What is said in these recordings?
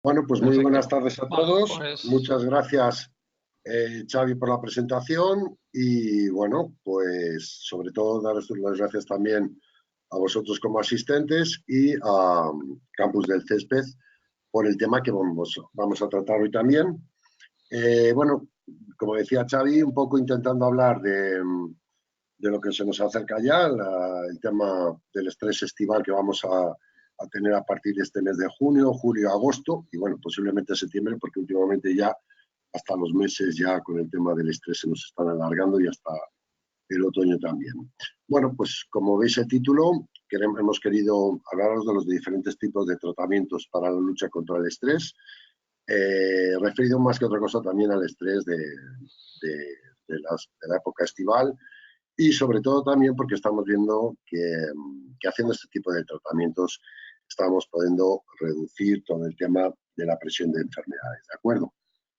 Bueno, pues muy buenas Perfecto. tardes a Vale, todos. pues Muchas gracias, Xavi, por la presentación. Y bueno, pues sobre todo daros las gracias también a vosotros como asistentes y a Campus del Césped por el tema que vamos a tratar hoy también. Bueno, como decía Xavi, un poco intentando hablar de lo que se nos acerca ya, el tema del estrés estival que vamos a tener a partir de este mes de junio, julio, agosto y bueno, posiblemente septiembre, porque últimamente ya hasta los meses ya con el tema del estrés se nos están alargando y hasta el otoño también. Bueno, pues como veis el título, hemos querido hablaros de los diferentes tipos de tratamientos para la lucha contra el estrés, referido más que otra cosa también al estrés de la época estival y sobre todo también porque estamos viendo que haciendo este tipo de tratamientos estamos pudiendo reducir todo el tema de la presión de enfermedades, ¿de acuerdo?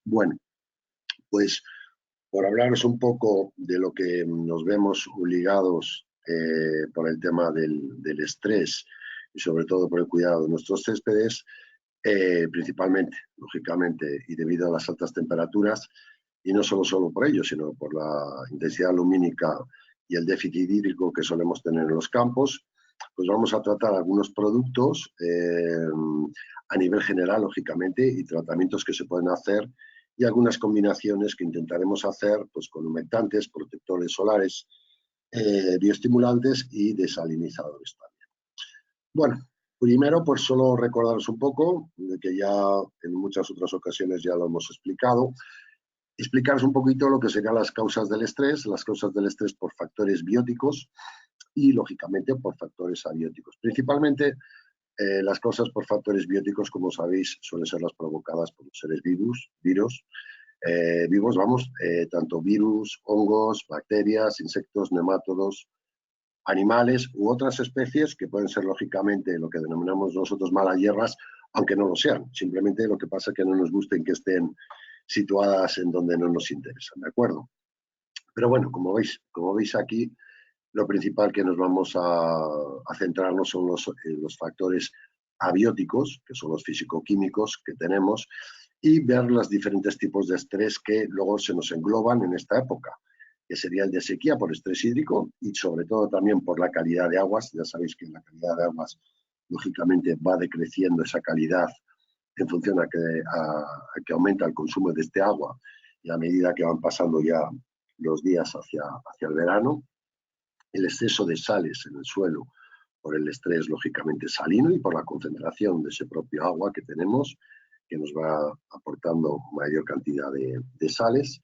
Bueno, pues por hablaros un poco de lo que nos vemos obligados por el tema del estrés y sobre todo por el cuidado de nuestros céspedes, principalmente, lógicamente, y debido a las altas temperaturas, y no solo por ello, sino por la intensidad lumínica y el déficit hídrico que solemos tener en los campos, pues vamos a tratar algunos productos a nivel general, lógicamente, y tratamientos que se pueden hacer y algunas combinaciones que intentaremos hacer pues, con humectantes, protectores solares, bioestimulantes y desalinizadores también. Bueno, primero, pues solo recordaros un poco, de que ya en muchas otras ocasiones ya lo hemos explicado, explicaros un poquito lo que serían las causas del estrés por factores bióticos y, lógicamente, por factores abióticos. Principalmente, las causas por factores bióticos, como sabéis, suelen ser las provocadas por los seres vivos, tanto virus, hongos, bacterias, insectos, nemátodos, animales u otras especies que pueden ser, lógicamente, lo que denominamos nosotros malas hierbas, aunque no lo sean. Simplemente lo que pasa es que no nos gusten que estén situadas en donde no nos interesan, ¿de acuerdo? Pero bueno, como veis aquí, lo principal que nos vamos a centrarnos son los factores abióticos, que son los físico-químicos que tenemos, y ver los diferentes tipos de estrés que luego se nos engloban en esta época, que sería el de sequía por estrés hídrico y sobre todo también por la calidad de aguas. Ya sabéis que la calidad de aguas, lógicamente, va decreciendo esa calidad en función a que aumenta el consumo de este agua y a medida que van pasando ya los días hacia el verano. El exceso de sales en el suelo por el estrés, lógicamente, salino y por la concentración de ese propio agua que tenemos, que nos va aportando mayor cantidad de sales.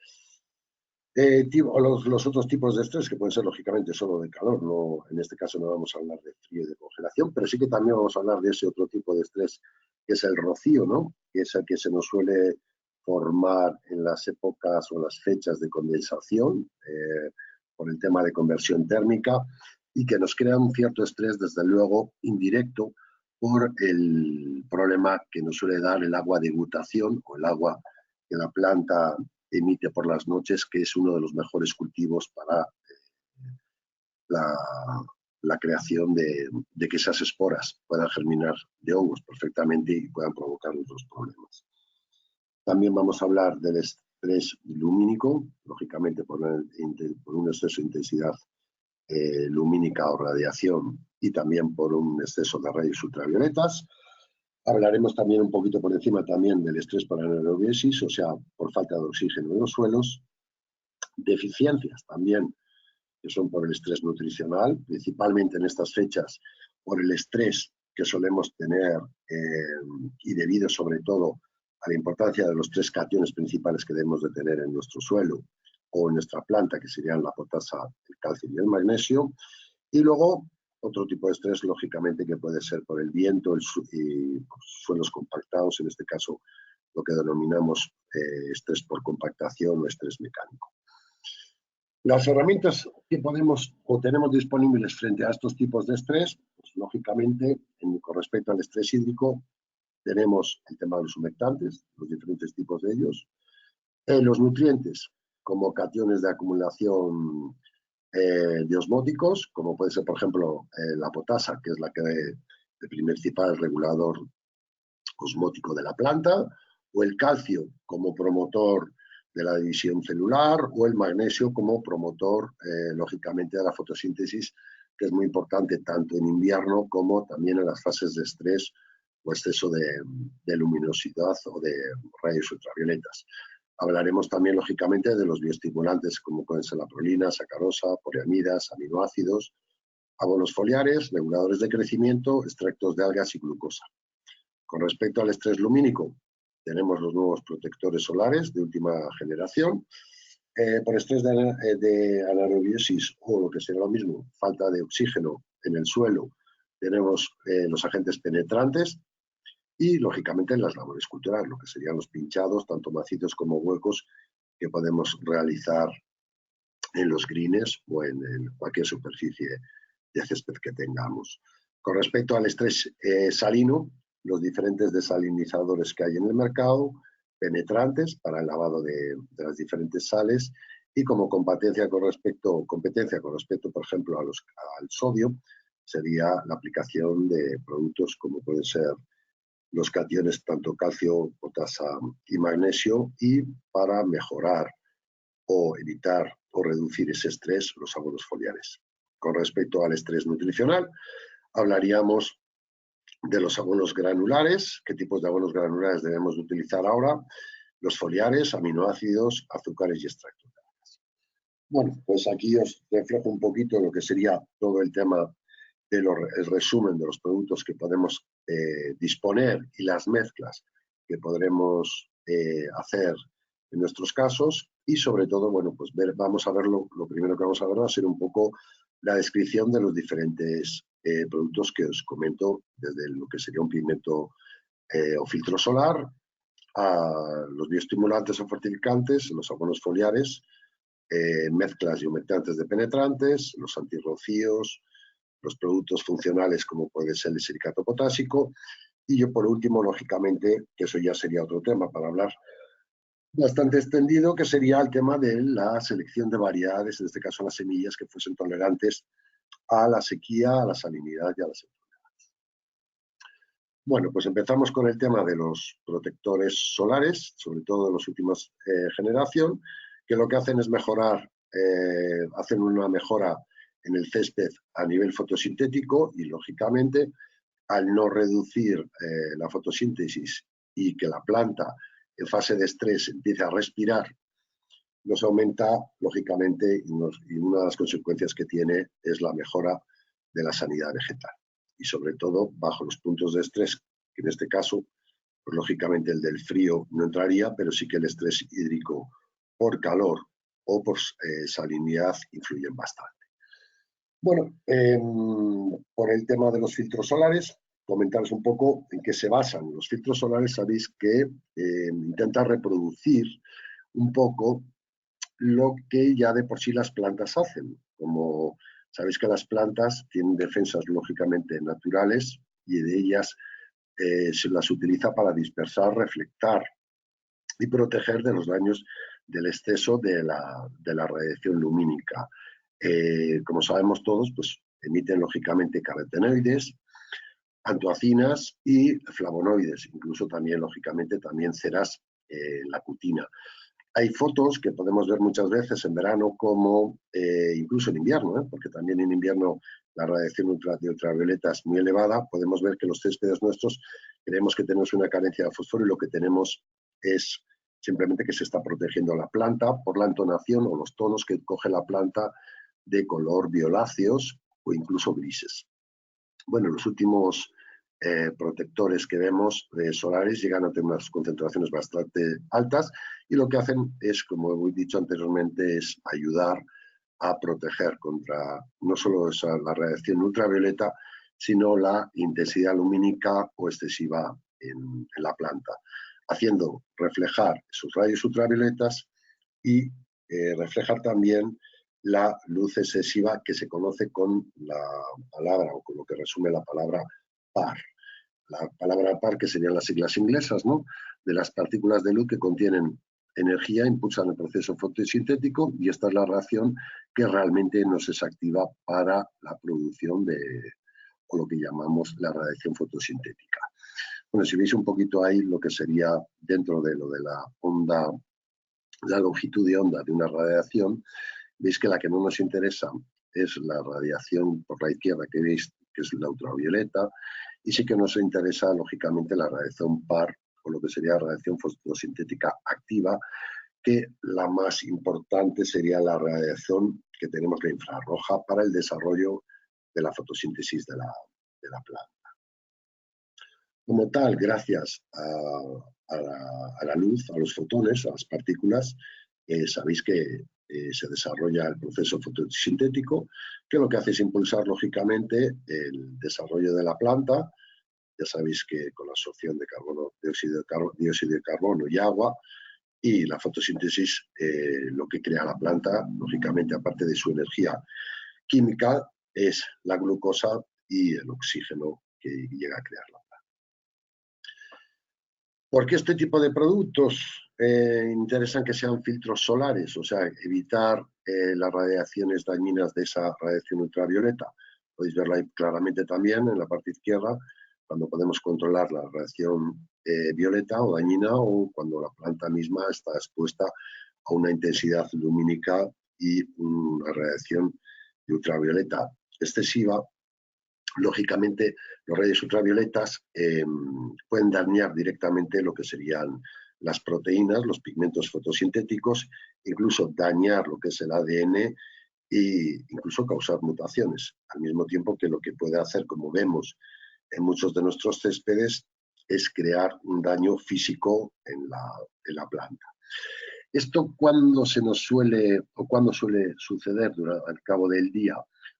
Los otros tipos de estrés, que pueden ser lógicamente solo de calor, no, en este caso no vamos a hablar de frío y de congelación, pero sí que también vamos a hablar de ese otro tipo de estrés, que es el rocío, ¿no? Que es el que se nos suele formar en las épocas o las fechas de condensación, por el tema de conversión térmica, y que nos crea un cierto estrés, desde luego, indirecto, por el problema que nos suele dar el agua de gutación o el agua que la planta emite por las noches, que es uno de los mejores cultivos para la, la creación de que esas esporas puedan germinar de hongos perfectamente y puedan provocar otros problemas. También vamos a hablar del estrés lumínico, lógicamente por un exceso de intensidad lumínica o radiación y también por un exceso de rayos ultravioletas. Hablaremos también un poquito por encima también del estrés por anaerobiosis, o sea, por falta de oxígeno en los suelos. Deficiencias también, que son por el estrés nutricional, principalmente en estas fechas, por el estrés que solemos tener y debido sobre todo a la importancia de los tres cationes principales que debemos de tener en nuestro suelo o en nuestra planta, que serían la potasa, el calcio y el magnesio. Y luego otro tipo de estrés, lógicamente, que puede ser por el viento y suelos compactados, en este caso lo que denominamos estrés por compactación o estrés mecánico. Las herramientas que podemos o tenemos disponibles frente a estos tipos de estrés, pues lógicamente, con respecto al estrés hídrico, tenemos el tema de los humectantes, los diferentes tipos de ellos, los nutrientes como cationes de acumulación de osmóticos, como puede ser, por ejemplo, la potasa, que es el principal regulador osmótico de la planta, o el calcio como promotor de la división celular, o el magnesio como promotor, lógicamente, de la fotosíntesis, que es muy importante tanto en invierno como también en las fases de estrés o exceso de luminosidad o de rayos ultravioletas. Hablaremos también, lógicamente, de los bioestimulantes como pueden ser la prolina, sacarosa, poliamidas, aminoácidos, abonos foliares, reguladores de crecimiento, extractos de algas y glucosa. Con respecto al estrés lumínico, tenemos los nuevos protectores solares de última generación. Por estrés de anaerobiosis o lo que será lo mismo, falta de oxígeno en el suelo, tenemos los agentes penetrantes y, lógicamente, en las labores culturales, lo que serían los pinchados, tanto macizos como huecos, que podemos realizar en los greens o en cualquier superficie de césped que tengamos. Con respecto al estrés salino, los diferentes desalinizadores que hay en el mercado, penetrantes para el lavado de las diferentes sales, y como competencia con respecto, por ejemplo, al sodio, sería la aplicación de productos como pueden ser los cationes, tanto calcio, potasa y magnesio, y para mejorar o evitar o reducir ese estrés, los abonos foliares. Con respecto al estrés nutricional, hablaríamos de los abonos granulares, qué tipos de abonos granulares debemos de utilizar ahora, los foliares, aminoácidos, azúcares y extractos. Bueno, pues aquí os reflejo un poquito lo que sería todo el tema del resumen de los productos que podemos disponer y las mezclas que podremos hacer en nuestros casos, y sobre todo, bueno, pues vamos a verlo, lo primero que vamos a ver va a ser un poco la descripción de los diferentes productos que os comento, desde lo que sería un pigmento o filtro solar, a los bioestimulantes o fortificantes, los abonos foliares, mezclas y humectantes de penetrantes, los antirrocíos, los productos funcionales como puede ser el silicato potásico, y yo por último, lógicamente, que eso ya sería otro tema para hablar bastante extendido, que sería el tema de la selección de variedades, en este caso las semillas que fuesen tolerantes a la sequía, a la salinidad y a las enfermedades. Bueno, pues empezamos con el tema de los protectores solares, sobre todo de las últimas generación, que lo que hacen es mejorar, hacen una mejora en el césped a nivel fotosintético y, lógicamente, al no reducir la fotosíntesis y que la planta en fase de estrés empiece a respirar, nos aumenta, lógicamente, y una de las consecuencias que tiene es la mejora de la sanidad vegetal. Y sobre todo, bajo los puntos de estrés, que en este caso, pues, lógicamente el del frío no entraría, pero sí que el estrés hídrico por calor o por salinidad influyen bastante. Bueno, por el tema de los filtros solares, comentaros un poco en qué se basan. Los filtros solares, sabéis que intentan reproducir un poco lo que ya de por sí las plantas hacen. Como sabéis que las plantas tienen defensas lógicamente naturales, y de ellas se las utiliza para dispersar, reflectar y proteger de los daños del exceso de la radiación lumínica. Como sabemos todos, pues emiten lógicamente carotenoides, antoacinas y flavonoides, incluso también, lógicamente, también ceras en la cutina. Hay fotos que podemos ver muchas veces en verano, como incluso en invierno, porque también en invierno la radiación ultravioleta es muy elevada. Podemos ver que los céspedes nuestros creemos que tenemos una carencia de fósforo, y lo que tenemos es simplemente que se está protegiendo la planta por la entonación o los tonos que coge la planta de color violáceos o incluso grises. Bueno, los últimos protectores que vemos solares llegan a tener unas concentraciones bastante altas, y lo que hacen es, como he dicho anteriormente, es ayudar a proteger contra no solo la radiación ultravioleta, sino la intensidad lumínica o excesiva en la planta, haciendo reflejar sus rayos ultravioletas y reflejar también la luz excesiva, que se conoce con la palabra, o con lo que resume la palabra PAR. La palabra PAR, que serían las siglas inglesas, ¿no?, de las partículas de luz que contienen energía, impulsan el proceso fotosintético, y esta es la reacción que realmente nos es activa para la producción de, o lo que llamamos, la radiación fotosintética. Bueno, si veis un poquito ahí lo que sería dentro de lo de la onda, la longitud de onda de una radiación, veis que la que no nos interesa es la radiación por la izquierda que veis, que es la ultravioleta, y sí que nos interesa, lógicamente, la radiación par, o lo que sería radiación fotosintética activa, que la más importante sería la radiación que tenemos, la infrarroja, para el desarrollo de la fotosíntesis de la planta. Como tal, gracias a la luz, a los fotones, a las partículas, sabéis que se desarrolla el proceso fotosintético, que lo que hace es impulsar, lógicamente, el desarrollo de la planta. Ya sabéis que con la absorción de carbono, dióxido de carbono y agua, y la fotosíntesis, lo que crea la planta, lógicamente, aparte de su energía química, es la glucosa y el oxígeno que llega a crear la planta. ¿Por qué este tipo de productos interesan que sean filtros solares? O sea, evitar las radiaciones dañinas de esa radiación ultravioleta. Podéis verlo ahí claramente también en la parte izquierda, cuando podemos controlar la radiación violeta o dañina, o cuando la planta misma está expuesta a una intensidad lumínica y una radiación de ultravioleta excesiva. Lógicamente, los rayos ultravioletas pueden dañar directamente lo que serían las proteínas, los pigmentos fotosintéticos, incluso dañar lo que es el ADN e incluso causar mutaciones, al mismo tiempo que lo que puede hacer, como vemos en muchos de nuestros céspedes, es crear un daño físico en la planta. ¿Esto cuándo se nos suele, o cuándo suele suceder al cabo del día?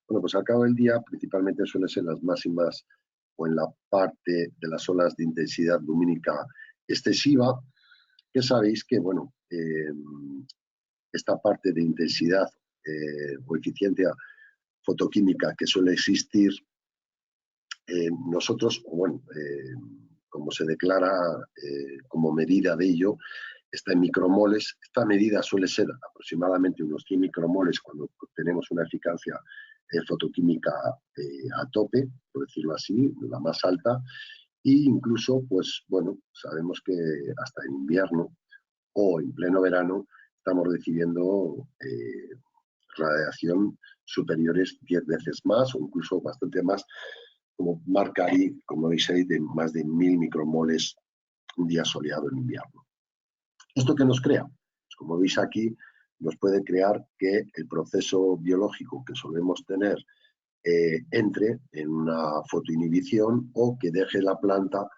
Bueno, pues al cabo del día principalmente suele ser las máximas o en la parte de las olas de intensidad lumínica excesiva, que sabéis que, bueno, esta parte de intensidad o eficiencia fotoquímica que suele existir, nosotros, bueno, como se declara como medida de ello, está en micromoles. Esta medida suele ser aproximadamente unos 100 micromoles cuando tenemos una eficacia fotoquímica a tope, por decirlo así, la más alta, e incluso, pues bueno, sabemos que hasta en invierno o en pleno verano estamos recibiendo radiación superiores 10 veces más o incluso bastante más, como marca ahí, como veis ahí, de más de 1000 micromoles un día soleado en invierno. ¿Esto qué nos crea? Pues como veis aquí, nos puede crear que el proceso biológico que solemos tener entre en una fotoinhibición, o que deje la planta,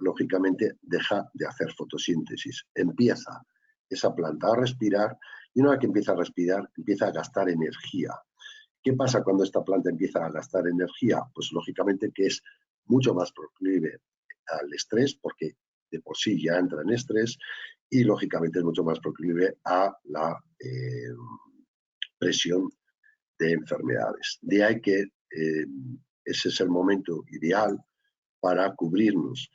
lógicamente, deja de hacer fotosíntesis. Empieza esa planta a respirar, y una vez que empieza a respirar, empieza a gastar energía. ¿Qué pasa cuando esta planta empieza a gastar energía? Pues lógicamente que es mucho más proclive al estrés, porque de por sí ya entra en estrés, y lógicamente es mucho más proclive a la presión de enfermedades. De ahí que ese es el momento ideal para cubrirnos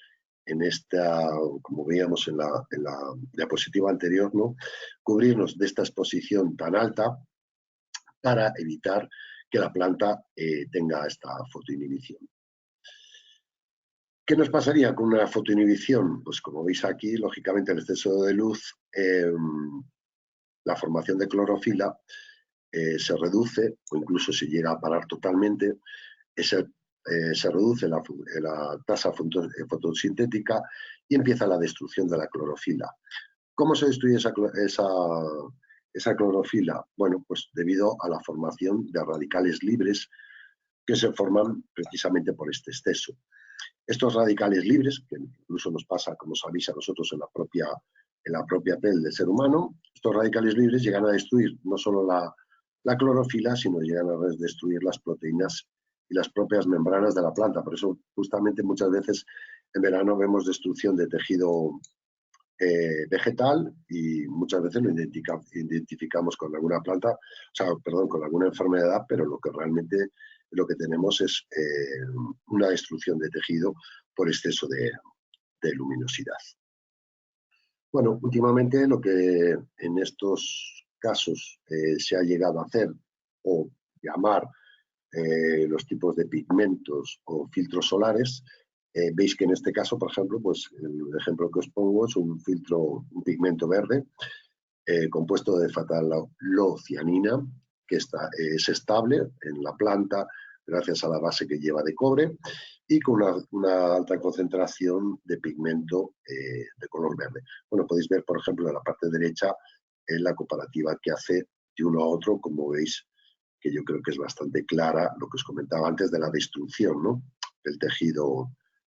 en esta, como veíamos en la diapositiva anterior, ¿no? Cubrirnos de esta exposición tan alta para evitar que la planta tenga esta fotoinhibición. ¿Qué nos pasaría con una fotoinhibición? Pues como veis aquí, lógicamente el exceso de luz, la formación de clorofila se reduce, o incluso se llega a parar totalmente. Se reduce la tasa fotosintética y empieza la destrucción de la clorofila. ¿Cómo se destruye esa clorofila? Bueno, pues debido a la formación de radicales libres que se forman precisamente por este exceso. Estos radicales libres, que incluso nos pasa, como sabéis, a nosotros en la propia piel del ser humano, estos radicales libres llegan a destruir no solo la clorofila, sino llegan a destruir las proteínas y las propias membranas de la planta. Por eso, justamente, muchas veces en verano vemos destrucción de tejido vegetal, y muchas veces lo identificamos con alguna planta, o sea, perdón, con alguna enfermedad, pero lo que realmente lo que tenemos es una destrucción de tejido por exceso de luminosidad. Bueno, últimamente lo que en estos casos se ha llegado a hacer, o llamar los tipos de pigmentos o filtros solares, veis que en este caso, por ejemplo, pues el ejemplo que os pongo es un filtro, un pigmento verde compuesto de fatalocianina, que es estable en la planta gracias a la base que lleva de cobre y con una alta concentración de pigmento de color verde. Bueno, podéis ver, por ejemplo, en la parte derecha la comparativa que hace de uno a otro, como veis, que yo creo que es bastante clara lo que os comentaba antes de la destrucción, ¿no?, del tejido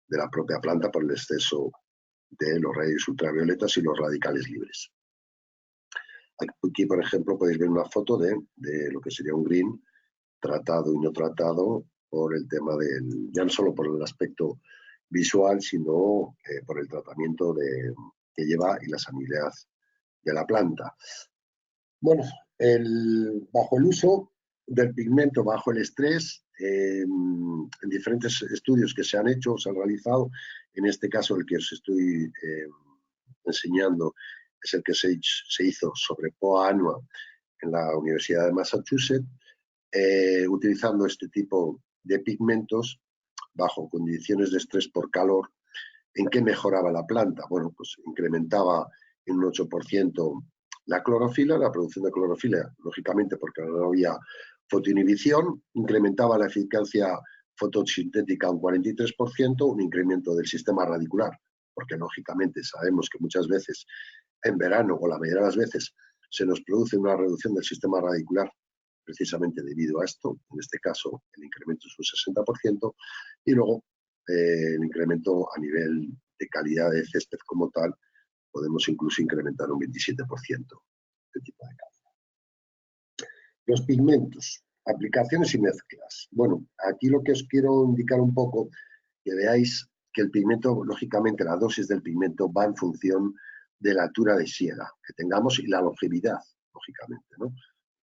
de la propia planta por el exceso de los rayos ultravioletas y los radicales libres. Aquí, por ejemplo, podéis ver una foto de lo que sería un green tratado y no tratado por el tema ya no solo por el aspecto visual, sino por el tratamiento que lleva y la sanidad de la planta. Bueno, bajo el uso del pigmento, bajo el estrés, en diferentes estudios que se han hecho, se han realizado, en este caso el que os estoy enseñando es el que se hizo sobre POA annua en la Universidad de Massachusetts, utilizando este tipo de pigmentos bajo condiciones de estrés por calor. ¿En qué mejoraba la planta? Bueno, pues incrementaba en un 8% la clorofila, la producción de clorofila, lógicamente porque no había fotoinhibición, incrementaba la eficacia fotosintética un 43%, un incremento del sistema radicular, porque lógicamente sabemos que muchas veces en verano o la mayoría de las veces se nos produce una reducción del sistema radicular precisamente debido a esto, en este caso el incremento es un 60%, y luego el incremento a nivel de calidad de césped como tal, podemos incluso incrementar un 27% este tipo de calidad. Los pigmentos, aplicaciones y mezclas. Bueno, aquí lo que os quiero indicar un poco, que veáis que el pigmento, lógicamente la dosis del pigmento va en función de la altura de siega que tengamos y la longevidad, lógicamente, ¿no?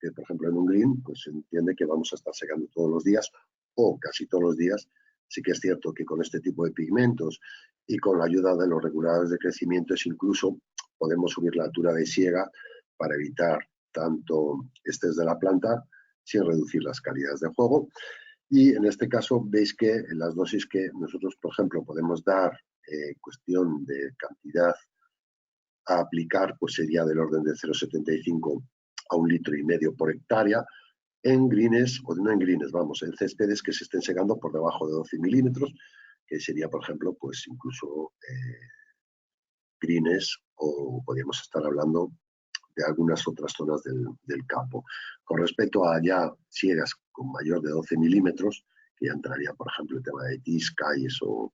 Que, por ejemplo, en un green, pues se entiende que vamos a estar secando todos los días o casi todos los días. Sí que es cierto que con este tipo de pigmentos y con la ayuda de los reguladores de crecimiento incluso podemos subir la altura de siega para evitar tanto estrés de la planta sin reducir las calidades de juego. Y en este caso veis que en las dosis que nosotros, por ejemplo, podemos dar cuestión de cantidad a aplicar, pues sería del orden de 0,75 a 1,5 litros por hectárea, en greens, o no en greens, vamos, en céspedes que se estén segando por debajo de 12 milímetros, que sería, por ejemplo, pues incluso greens, o podríamos estar hablando de algunas otras zonas del campo. Con respecto a ya siegas con mayor de 12 milímetros, que ya entraría, por ejemplo, el tema de TIS, calles o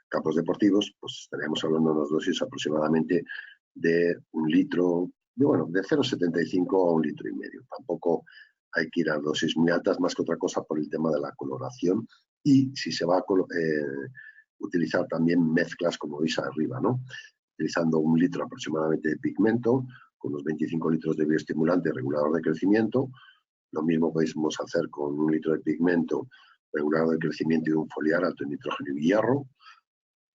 campos deportivos, pues estaríamos hablando de unas dosis aproximadamente de 1 litro, de 0,75 a 1,5 litros. Tampoco hay que ir a dosis muy altas, más que otra cosa por el tema de la coloración y si se va a utilizar también mezclas, como veis arriba, ¿no? Utilizando 1 litro aproximadamente de pigmento, con unos 25 litros de bioestimulante regulador de crecimiento. Lo mismo podemos hacer con 1 litro de pigmento regulador de crecimiento y un foliar alto en nitrógeno y hierro.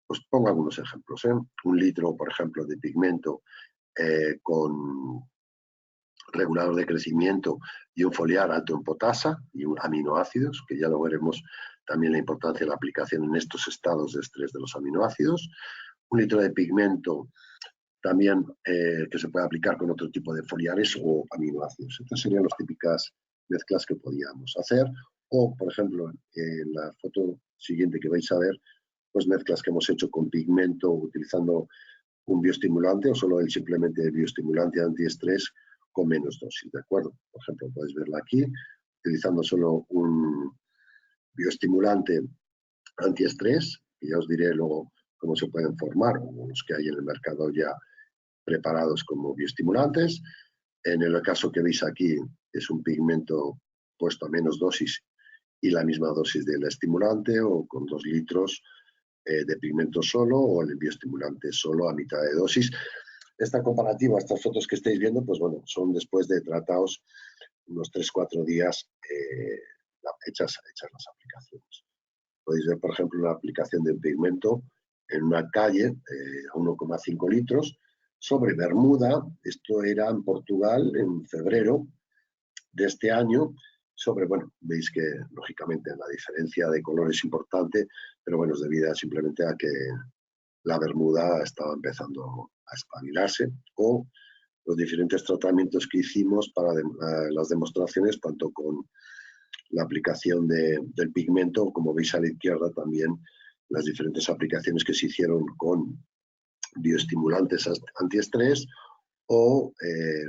Pues pongo algunos ejemplos, ¿eh? 1 litro, por ejemplo, de pigmento con regulador de crecimiento y un foliar alto en potasa y aminoácidos, que ya lo veremos también la importancia de la aplicación en estos estados de estrés de los aminoácidos. 1 litro de pigmento también que se puede aplicar con otro tipo de foliares o aminoácidos. Estas serían las típicas mezclas que podíamos hacer. O, por ejemplo, en la foto siguiente que vais a ver, pues mezclas que hemos hecho con pigmento utilizando un bioestimulante o solo el simplemente bioestimulante antiestrés con menos dosis, ¿de acuerdo? Por ejemplo, podéis verla aquí, utilizando solo un bioestimulante antiestrés, que ya os diré luego cómo se pueden formar, o los que hay en el mercado ya preparados como bioestimulantes. En el caso que veis aquí es un pigmento puesto a menos dosis y la misma dosis del estimulante o con 2 litros de pigmento solo o el bioestimulante solo a mitad de dosis. Esta comparativa, estas fotos que estáis viendo, pues bueno, son después de tratados unos 3-4 días hechas las aplicaciones. Podéis ver, por ejemplo, una aplicación de pigmento en una calle a 1,5 litros sobre Bermuda. Esto era en Portugal en febrero de este año, bueno, veis que lógicamente la diferencia de color es importante, pero bueno, es debida simplemente a que la bermuda estaba empezando a espabilarse, o los diferentes tratamientos que hicimos para las demostraciones, tanto con la aplicación del pigmento, como veis a la izquierda también las diferentes aplicaciones que se hicieron con bioestimulantes antiestrés o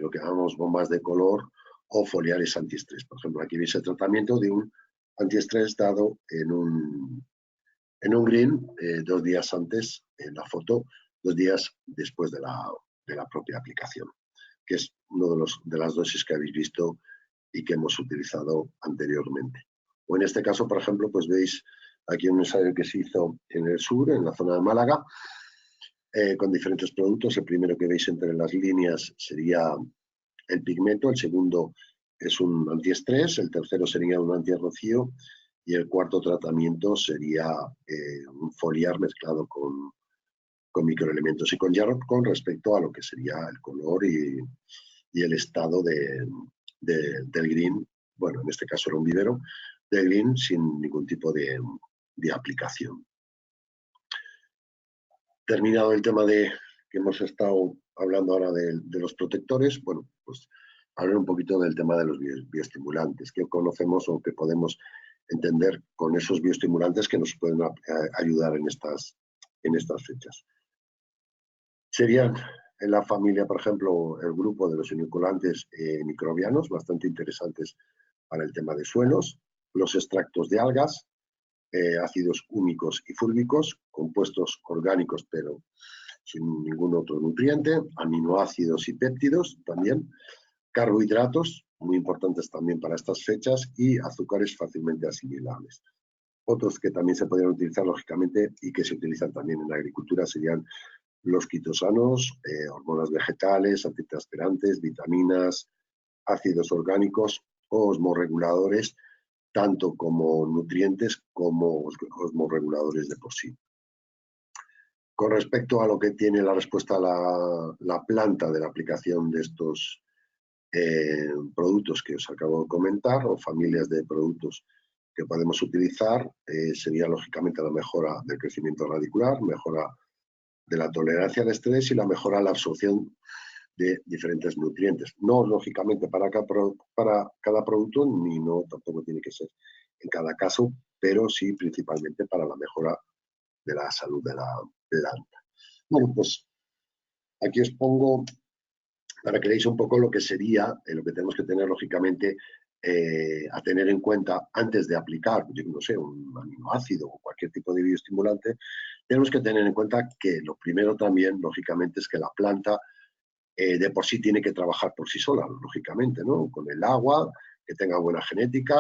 lo que llamamos bombas de color o foliares antiestrés. Por ejemplo, aquí veis el tratamiento de un antiestrés dado en un green 2 días antes, en la foto, 2 días después de la propia aplicación, que es uno de las dosis que habéis visto y que hemos utilizado anteriormente. O en este caso, por ejemplo, pues veis aquí un ensayo que se hizo en el sur, en la zona de Málaga, con diferentes productos. El primero que veis entre las líneas sería el pigmento, el segundo es un antiestrés, el tercero sería un antirrocío y el cuarto tratamiento sería un foliar mezclado con microelementos y con Jarrod con respecto a lo que sería el color y el estado del green. Bueno, en este caso era un vivero de green sin ningún tipo de aplicación. Terminado el tema que hemos estado hablando ahora de los protectores, bueno, pues hablar un poquito del tema de los bioestimulantes, que conocemos o que podemos entender con esos bioestimulantes que nos pueden ayudar en estas fechas. Serían en la familia, por ejemplo, el grupo de los inoculantes microbianos, bastante interesantes para el tema de suelos, los extractos de algas, ácidos húmicos y fúlvicos, compuestos orgánicos pero sin ningún otro nutriente, aminoácidos y péptidos también, carbohidratos, muy importantes también para estas fechas, y azúcares fácilmente asimilables. Otros que también se podrían utilizar lógicamente y que se utilizan también en la agricultura serían los quitosanos, hormonas vegetales, antitranspirantes, vitaminas, ácidos orgánicos o osmorreguladores, tanto como nutrientes como osmorreguladores de por sí. Con respecto a lo que tiene la respuesta a la planta de la aplicación de estos productos que os acabo de comentar, o familias de productos que podemos utilizar, sería lógicamente la mejora del crecimiento radicular, mejora de la tolerancia al estrés y la mejora de la absorción de diferentes nutrientes. No, lógicamente, para cada producto, ni no, tampoco tiene que ser en cada caso, pero sí principalmente para la mejora de la salud de la planta. Bueno, pues aquí os pongo para que veáis un poco lo que sería, lo que tenemos que tener, lógicamente, a tener en cuenta antes de aplicar, yo no sé, un aminoácido o cualquier tipo de bioestimulante. Tenemos que tener en cuenta que lo primero también, lógicamente, es que la planta de por sí tiene que trabajar por sí sola, lógicamente, ¿no? Con el agua, que tenga buena genética,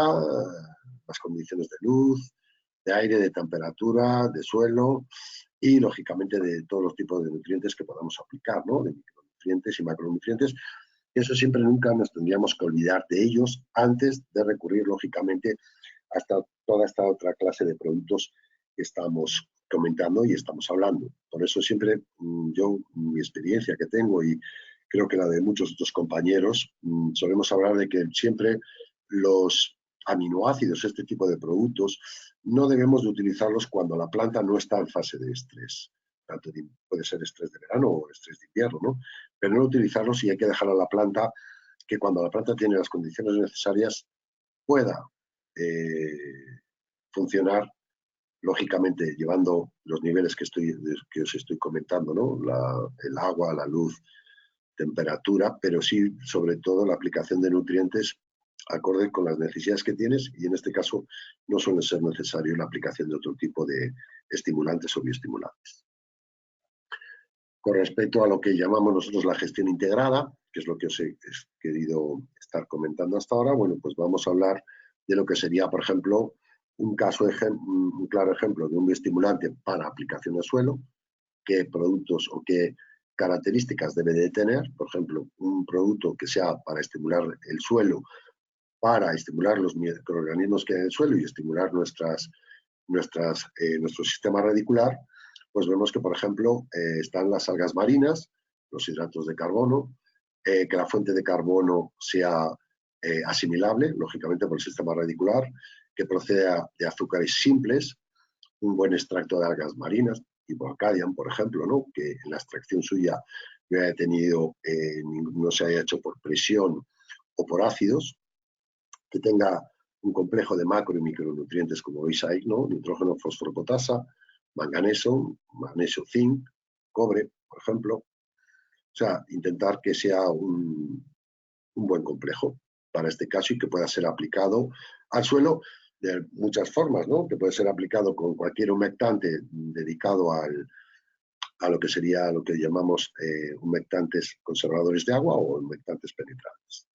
las condiciones de luz, de aire, de temperatura, de suelo y, lógicamente, de todos los tipos de nutrientes que podamos aplicar, ¿no? De micronutrientes y macronutrientes. Eso siempre nunca nos tendríamos que olvidar de ellos antes de recurrir, lógicamente, hasta toda esta otra clase de productos que estamos comentando y estamos hablando. Por eso siempre yo, mi experiencia que tengo y creo que la de muchos otros compañeros, solemos hablar de que siempre los aminoácidos, este tipo de productos, no debemos de utilizarlos cuando la planta no está en fase de estrés. Tanto puede ser estrés de verano o estrés de invierno, ¿no? Pero no utilizarlos y hay que dejar a la planta que cuando la planta tiene las condiciones necesarias pueda funcionar, lógicamente llevando los niveles que os estoy comentando, ¿no? El agua, la luz, temperatura, pero sí, sobre todo, la aplicación de nutrientes acorde con las necesidades que tienes, y en este caso no suele ser necesario la aplicación de otro tipo de estimulantes o bioestimulantes. Con respecto a lo que llamamos nosotros la gestión integrada, que es lo que os he querido estar comentando hasta ahora, bueno, pues vamos a hablar de lo que sería, por ejemplo, un claro ejemplo de un bioestimulante para aplicación al suelo, qué productos o qué características debe de tener. Por ejemplo, un producto que sea para estimular el suelo, para estimular los microorganismos que hay en el suelo y estimular nuestro sistema radicular, pues vemos que, por ejemplo, están las algas marinas, los hidratos de carbono, que la fuente de carbono sea asimilable, lógicamente, por el sistema radicular, que procede de azúcares simples, un buen extracto de algas marinas, tipo Acadian, por ejemplo, ¿no? Que en la extracción suya no haya tenido, no se haya hecho por presión o por ácidos, que tenga un complejo de macro y micronutrientes, como veis ahí, ¿no? Nitrógeno, fósforo, potasa, manganeso, magnesio, zinc, cobre, por ejemplo. O sea, intentar que sea un buen complejo para este caso y que pueda ser aplicado al suelo de muchas formas, ¿no? Que puede ser aplicado con cualquier humectante dedicado a lo que sería lo que llamamos humectantes conservadores de agua o humectantes penetrantes.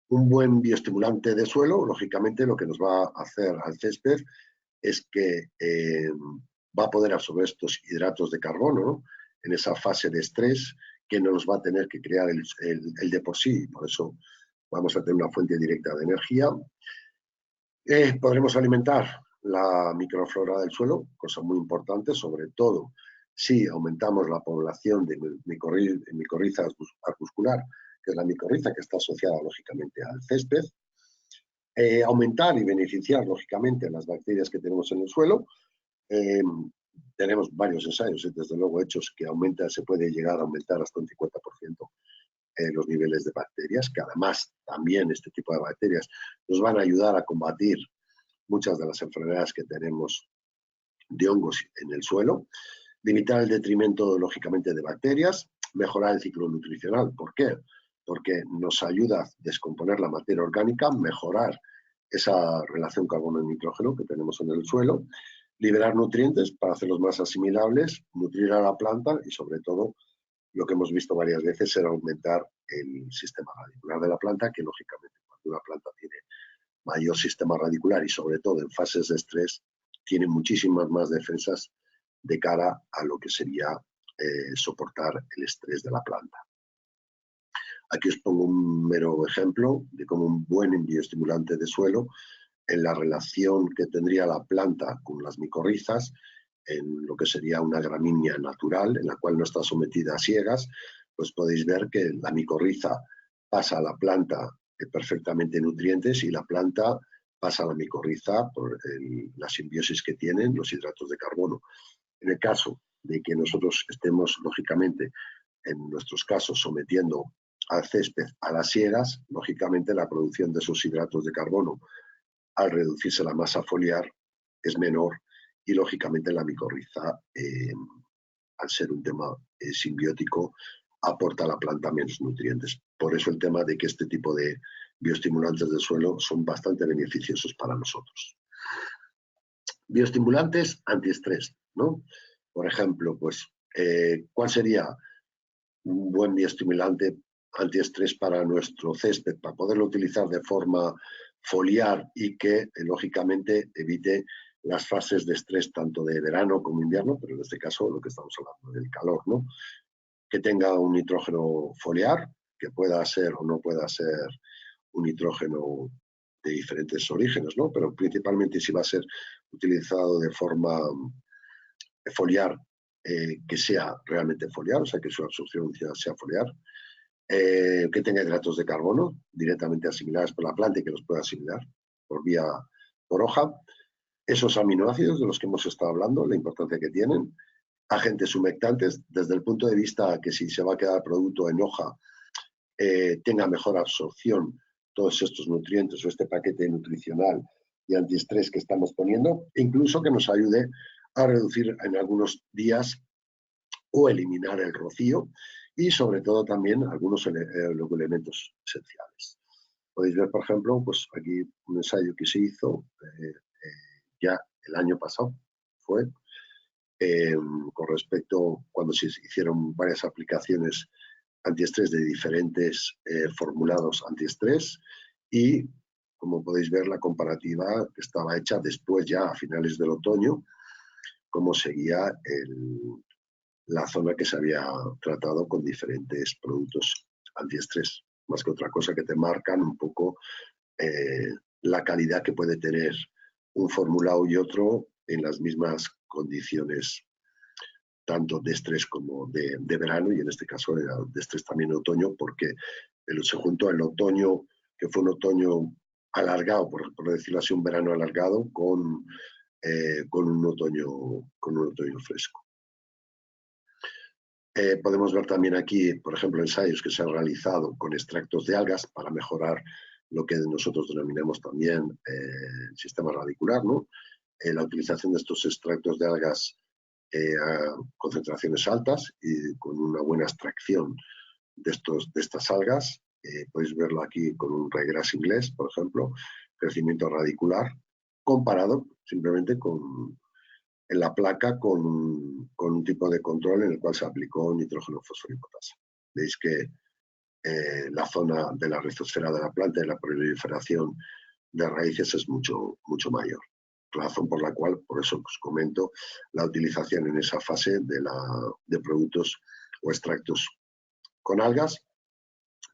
Un buen bioestimulante de suelo, lógicamente, lo que nos va a hacer al césped es que va a poder absorber estos hidratos de carbono, ¿no? En esa fase de estrés que no nos va a tener que crear el de por sí. Por eso vamos a tener una fuente directa de energía. Podremos alimentar la microflora del suelo, cosa muy importante, sobre todo si aumentamos la población de micorriza arbuscular, que es la micorriza que está asociada lógicamente al césped. Aumentar y beneficiar lógicamente las bacterias que tenemos en el suelo. Tenemos varios ensayos, desde luego hechos, que se puede llegar a aumentar hasta un 50% los niveles de bacterias, que además también este tipo de bacterias nos van a ayudar a combatir muchas de las enfermedades que tenemos de hongos en el suelo, limitar el detrimento lógicamente de bacterias, mejorar el ciclo nutricional. ¿Por qué? Porque nos ayuda a descomponer la materia orgánica, mejorar esa relación carbono-nitrógeno que tenemos en el suelo, liberar nutrientes para hacerlos más asimilables, nutrir a la planta y sobre todo lo que hemos visto varias veces era aumentar el sistema radicular de la planta, que lógicamente cuando una planta tiene mayor sistema radicular y sobre todo en fases de estrés, tiene muchísimas más defensas de cara a lo que sería soportar el estrés de la planta. Aquí os pongo un mero ejemplo de cómo un buen bioestimulante de suelo, en la relación que tendría la planta con las micorrizas, en lo que sería una gramínea natural, en la cual no está sometida a siegas, pues podéis ver que la micorriza pasa a la planta perfectamente nutrientes y la planta pasa a la micorriza por la simbiosis que tienen los hidratos de carbono. En el caso de que nosotros estemos, lógicamente, en nuestros casos, sometiendo al césped a las siegas, lógicamente la producción de esos hidratos de carbono, al reducirse la masa foliar, es menor y, lógicamente, la micorriza, al ser un tema simbiótico, aporta a la planta menos nutrientes. Por eso el tema de que este tipo de bioestimulantes del suelo son bastante beneficiosos para nosotros. Bioestimulantes antiestrés, ¿no? Por ejemplo, pues, ¿cuál sería un buen bioestimulante antiestrés para nuestro césped, para poderlo utilizar de forma foliar y que, lógicamente, evite las fases de estrés tanto de verano como invierno, pero en este caso lo que estamos hablando del calor, ¿no? Que tenga un nitrógeno foliar, que pueda ser o no pueda ser un nitrógeno de diferentes orígenes, ¿no? Pero principalmente si va a ser utilizado de forma foliar, que sea realmente foliar, o sea, que su absorción sea foliar, que tenga hidratos de carbono directamente asimilados por la planta y que los pueda asimilar por hoja. Esos aminoácidos de los que hemos estado hablando, la importancia que tienen, agentes humectantes, desde el punto de vista que si se va a quedar el producto en hoja, tenga mejor absorción todos estos nutrientes o este paquete nutricional y antiestrés que estamos poniendo, e incluso que nos ayude a reducir en algunos días o eliminar el rocío y sobre todo también algunos elementos esenciales. Podéis ver, por ejemplo, pues aquí un ensayo que se hizo ya el año pasado, fue con respecto cuando se hicieron varias aplicaciones antiestrés de diferentes formulados antiestrés y, como podéis ver, la comparativa que estaba hecha después ya a finales del otoño, cómo seguía la zona que se había tratado con diferentes productos antiestrés, más que otra cosa que te marcan un poco la calidad que puede tener un formulado y otro en las mismas condiciones, tanto de estrés como de verano, y en este caso de estrés también de otoño, porque Se juntó el otoño, que fue un otoño alargado, por decirlo así, un verano alargado, con un otoño fresco. Podemos ver también aquí, por ejemplo, ensayos que se han realizado con extractos de algas para mejorar lo que nosotros denominamos también el sistema radicular, ¿no? La utilización de estos extractos de algas a concentraciones altas y con una buena extracción de estas algas. Podéis verlo aquí con un ryegrass inglés, por ejemplo, crecimiento radicular, comparado simplemente en la placa con un tipo de control en el cual se aplicó nitrógeno, fósforo y potasio. Veis que la zona de la rizosfera de la planta y la proliferación de raíces es mucho mayor. Razón por la cual, por eso os comento, la utilización en esa fase de productos o extractos con algas.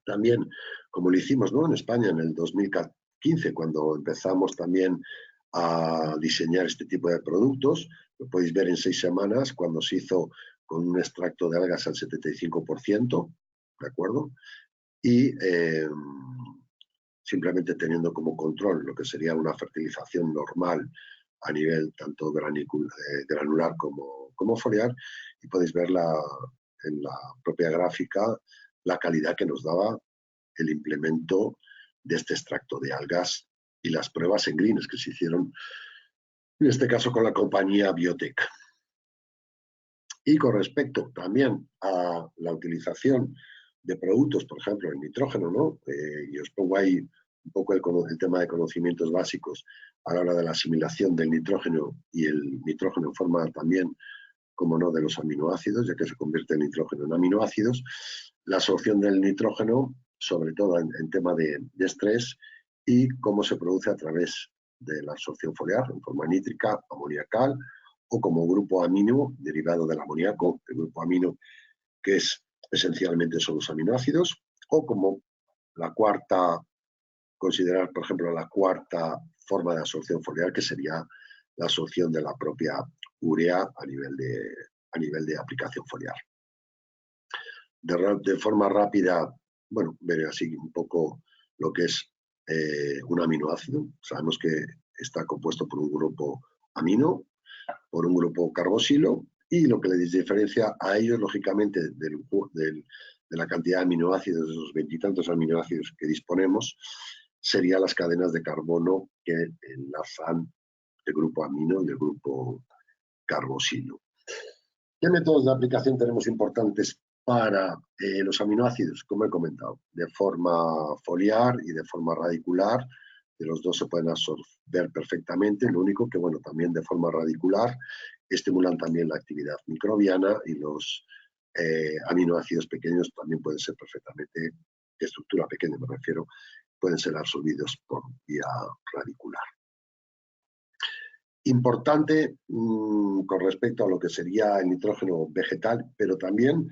También, como lo hicimos, ¿no?, en España en el 2015, cuando empezamos también a diseñar este tipo de productos, lo podéis ver en 6 semanas, cuando se hizo con un extracto de algas al 75%, ¿de acuerdo? Y simplemente teniendo como control lo que sería una fertilización normal a nivel tanto granular como foliar, y podéis ver en la propia gráfica la calidad que nos daba el implemento de este extracto de algas y las pruebas en greens que se hicieron, en este caso con la compañía Biotech. Y con respecto también a la utilización de productos, por ejemplo, el nitrógeno, ¿no? Y os pongo ahí un poco el tema de conocimientos básicos a la hora de la asimilación del nitrógeno, y el nitrógeno en forma también, como no, de los aminoácidos, ya que se convierte el nitrógeno en aminoácidos. La absorción del nitrógeno, sobre todo en tema de estrés, y cómo se produce a través de la absorción foliar en forma nítrica, amoniacal, o como grupo amino derivado del amoníaco, el grupo amino, que es esencialmente son los aminoácidos, o como la cuarta, considerar, por ejemplo, la cuarta forma de absorción foliar, que sería la absorción de la propia urea a nivel de aplicación foliar. De forma rápida, bueno, veré así un poco lo que es un aminoácido. Sabemos que está compuesto por un grupo amino, por un grupo carboxilo, y lo que les diferencia a ellos, lógicamente, de la cantidad de aminoácidos, de esos 20 y tantos aminoácidos que disponemos, serían las cadenas de carbono que enlazan el grupo amino y el grupo carboxilo. ¿Qué métodos de aplicación tenemos importantes para los aminoácidos? Como he comentado, de forma foliar y de forma radicular. De los dos se pueden absorber perfectamente, lo único que, bueno, también de forma radicular estimulan también la actividad microbiana, y los aminoácidos pequeños también pueden ser perfectamente, de estructura pequeña me refiero, pueden ser absorbidos por vía radicular. Importante con respecto a lo que sería el nitrógeno vegetal, pero también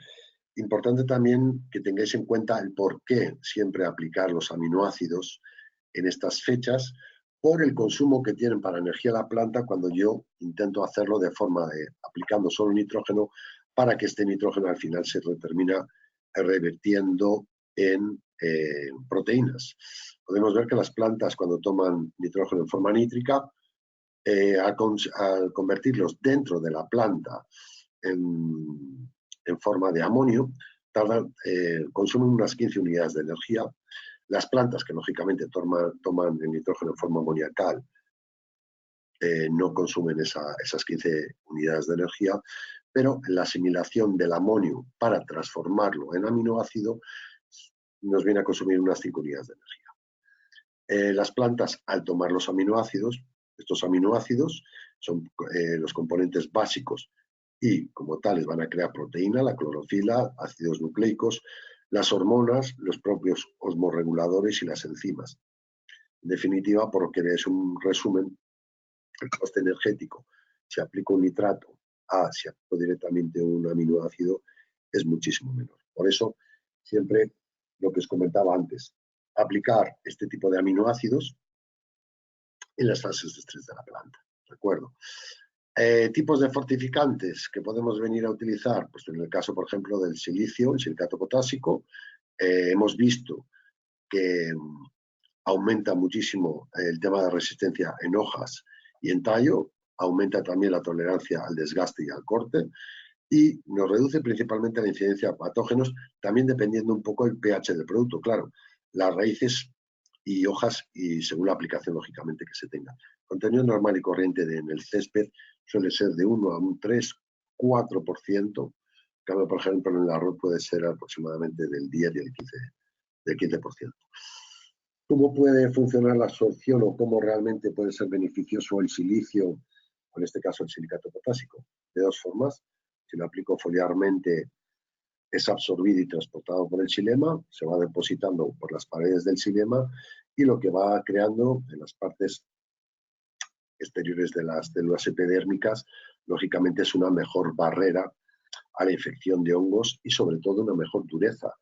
importante también que tengáis en cuenta el por qué siempre aplicar los aminoácidos en estas fechas, por el consumo que tienen para energía la planta, cuando yo intento hacerlo de forma de aplicando solo nitrógeno, para que este nitrógeno al final se termina revirtiendo en proteínas. Podemos ver que las plantas, cuando toman nitrógeno en forma nítrica, al convertirlos dentro de la planta en forma de amonio, consumen unas 15 unidades de energía. Las plantas, que lógicamente toman el nitrógeno en forma amoniacal, no consumen esas 15 unidades de energía, pero la asimilación del amonio para transformarlo en aminoácido nos viene a consumir unas 5 unidades de energía. Las plantas, al tomar los aminoácidos, estos aminoácidos son los componentes básicos, y como tales van a crear proteína, la clorofila, ácidos nucleicos, las hormonas, los propios osmorreguladores y las enzimas. En definitiva, porque es un resumen, el coste energético, si aplico un nitrato si aplico directamente un aminoácido, es muchísimo menor. Por eso, siempre lo que os comentaba antes, aplicar este tipo de aminoácidos en las fases de estrés de la planta, ¿de acuerdo? Tipos de fortificantes que podemos venir a utilizar, pues en el caso, por ejemplo, del silicio, el silicato potásico, hemos visto que aumenta muchísimo el tema de resistencia en hojas y en tallo, aumenta también la tolerancia al desgaste y al corte, y nos reduce principalmente la incidencia de patógenos, también dependiendo un poco del pH del producto. Claro, las raíces y hojas, y según la aplicación, lógicamente, que se tenga. Contenido normal y corriente en el césped suele ser de 1 a un 3, 4%. Cambio, por ejemplo, en el arroz puede ser aproximadamente del 10 y del 15%. ¿Cómo puede funcionar la absorción o cómo realmente puede ser beneficioso el silicio, o en este caso el silicato potásico? De dos formas. Si lo aplico foliarmente, es absorbido y transportado por el xilema, se va depositando por las paredes del xilema y lo que va creando en las partes exteriores de las células epidérmicas, lógicamente es una mejor barrera a la infección de hongos y sobre todo una mejor dureza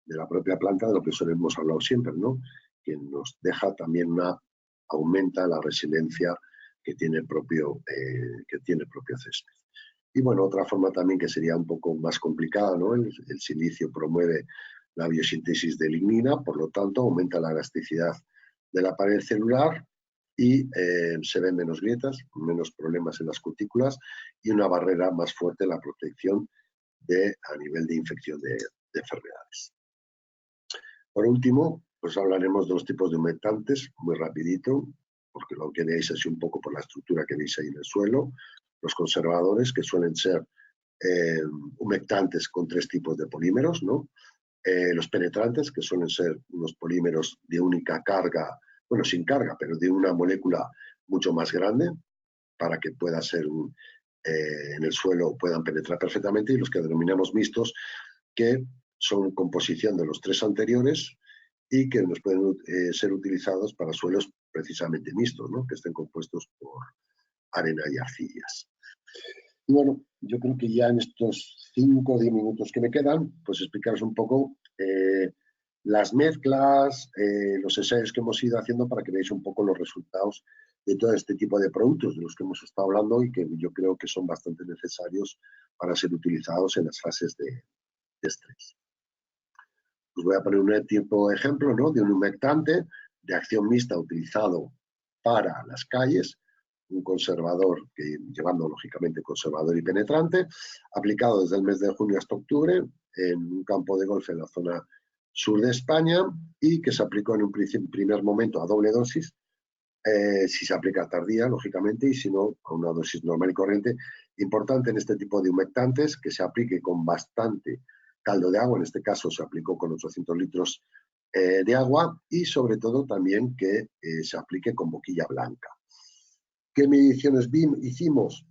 de la propia planta, de lo que hemos hablado siempre, ¿no? Que nos deja también aumenta la resiliencia que tiene el propio césped. Y bueno, otra forma también que sería un poco más complicada, ¿no? El silicio promueve la biosíntesis de lignina, por lo tanto aumenta la elasticidad de la pared celular y se ven menos grietas, menos problemas en las cutículas y una barrera más fuerte en la protección a nivel de infección de enfermedades. Por último, pues hablaremos de los tipos de humectantes, muy rapidito, porque lo que veis así un poco por la estructura que veis ahí en el suelo. Los conservadores, que suelen ser humectantes con 3 tipos de polímeros, ¿no? Los penetrantes, que suelen ser unos polímeros de única carga, bueno, sin carga, pero de una molécula mucho más grande, para que pueda ser en el suelo puedan penetrar perfectamente, y los que denominamos mixtos, que son composición de los 3 anteriores y que nos pueden ser utilizados para suelos precisamente mixtos, ¿no? Que estén compuestos por arena y arcillas. Y bueno, yo creo que ya en estos 5 o 10 minutos que me quedan, pues explicaros un poco las mezclas, los ensayos que hemos ido haciendo para que veáis un poco los resultados de todo este tipo de productos de los que hemos estado hablando y que yo creo que son bastante necesarios para ser utilizados en las fases de estrés. Os voy a poner un tipo de ejemplo, ¿no? De un humectante de acción mixta utilizado para las calles, un conservador, llevando lógicamente conservador y penetrante, aplicado desde el mes de junio hasta octubre en un campo de golf en la zona sur de España y que se aplicó en un primer momento a doble dosis, si se aplica tardía, lógicamente, y si no, a una dosis normal y corriente. Importante en este tipo de humectantes que se aplique con bastante caldo de agua, en este caso se aplicó con 800 litros de agua, y sobre todo también que se aplique con boquilla blanca. ¿Qué mediciones hicimos?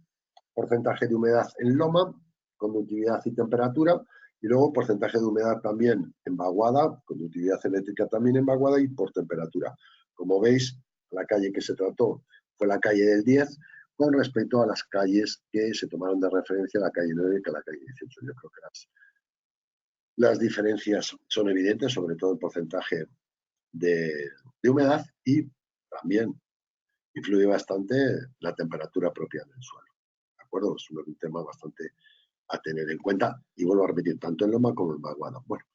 Porcentaje de humedad en loma, conductividad y temperatura, y luego porcentaje de humedad también en vaguada, conductividad eléctrica también en vaguada y por temperatura. Como veis, la calle que se trató fue la calle del 10, con respecto a las calles que se tomaron de referencia, la calle 9 que la calle 18. Yo creo que las diferencias son evidentes, sobre todo el porcentaje de humedad, y también influye bastante la temperatura propia del suelo. ¿De acuerdo? Es un tema bastante a tener en cuenta, y vuelvo a repetir, tanto en loma como en vaguada. Bueno,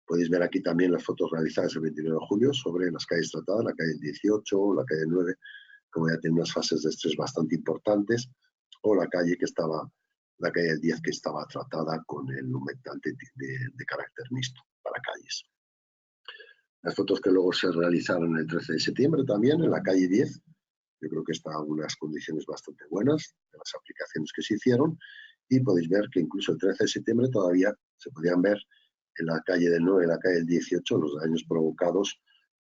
podéis ver aquí también las fotos realizadas el 29 de julio sobre las calles tratadas, la calle 18, la calle 9, como ya tiene unas fases de estrés bastante importantes, o la calle la calle 10 que estaba tratada con el humectante de carácter mixto para calles. Las fotos que luego se realizaron el 13 de septiembre también en la calle 10, yo creo que está en unas condiciones bastante buenas de las aplicaciones que se hicieron, y podéis ver que incluso el 13 de septiembre todavía se podían ver en la calle del 9 y la calle del 18 los daños provocados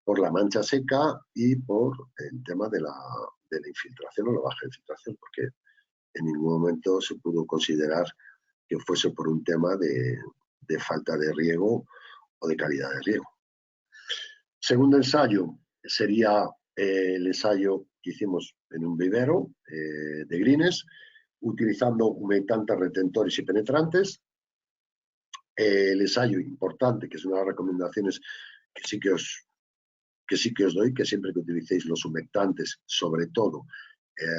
por la mancha seca y por el tema de la infiltración o la baja infiltración, porque en ningún momento se pudo considerar que fuese por un tema de falta de riego o de calidad de riego. Segundo ensayo sería el ensayo que hicimos en un vivero de grines, utilizando humectantes, retentores y penetrantes. El ensayo importante, que es una de las recomendaciones que sí que os doy, que siempre que utilicéis los humectantes, sobre todo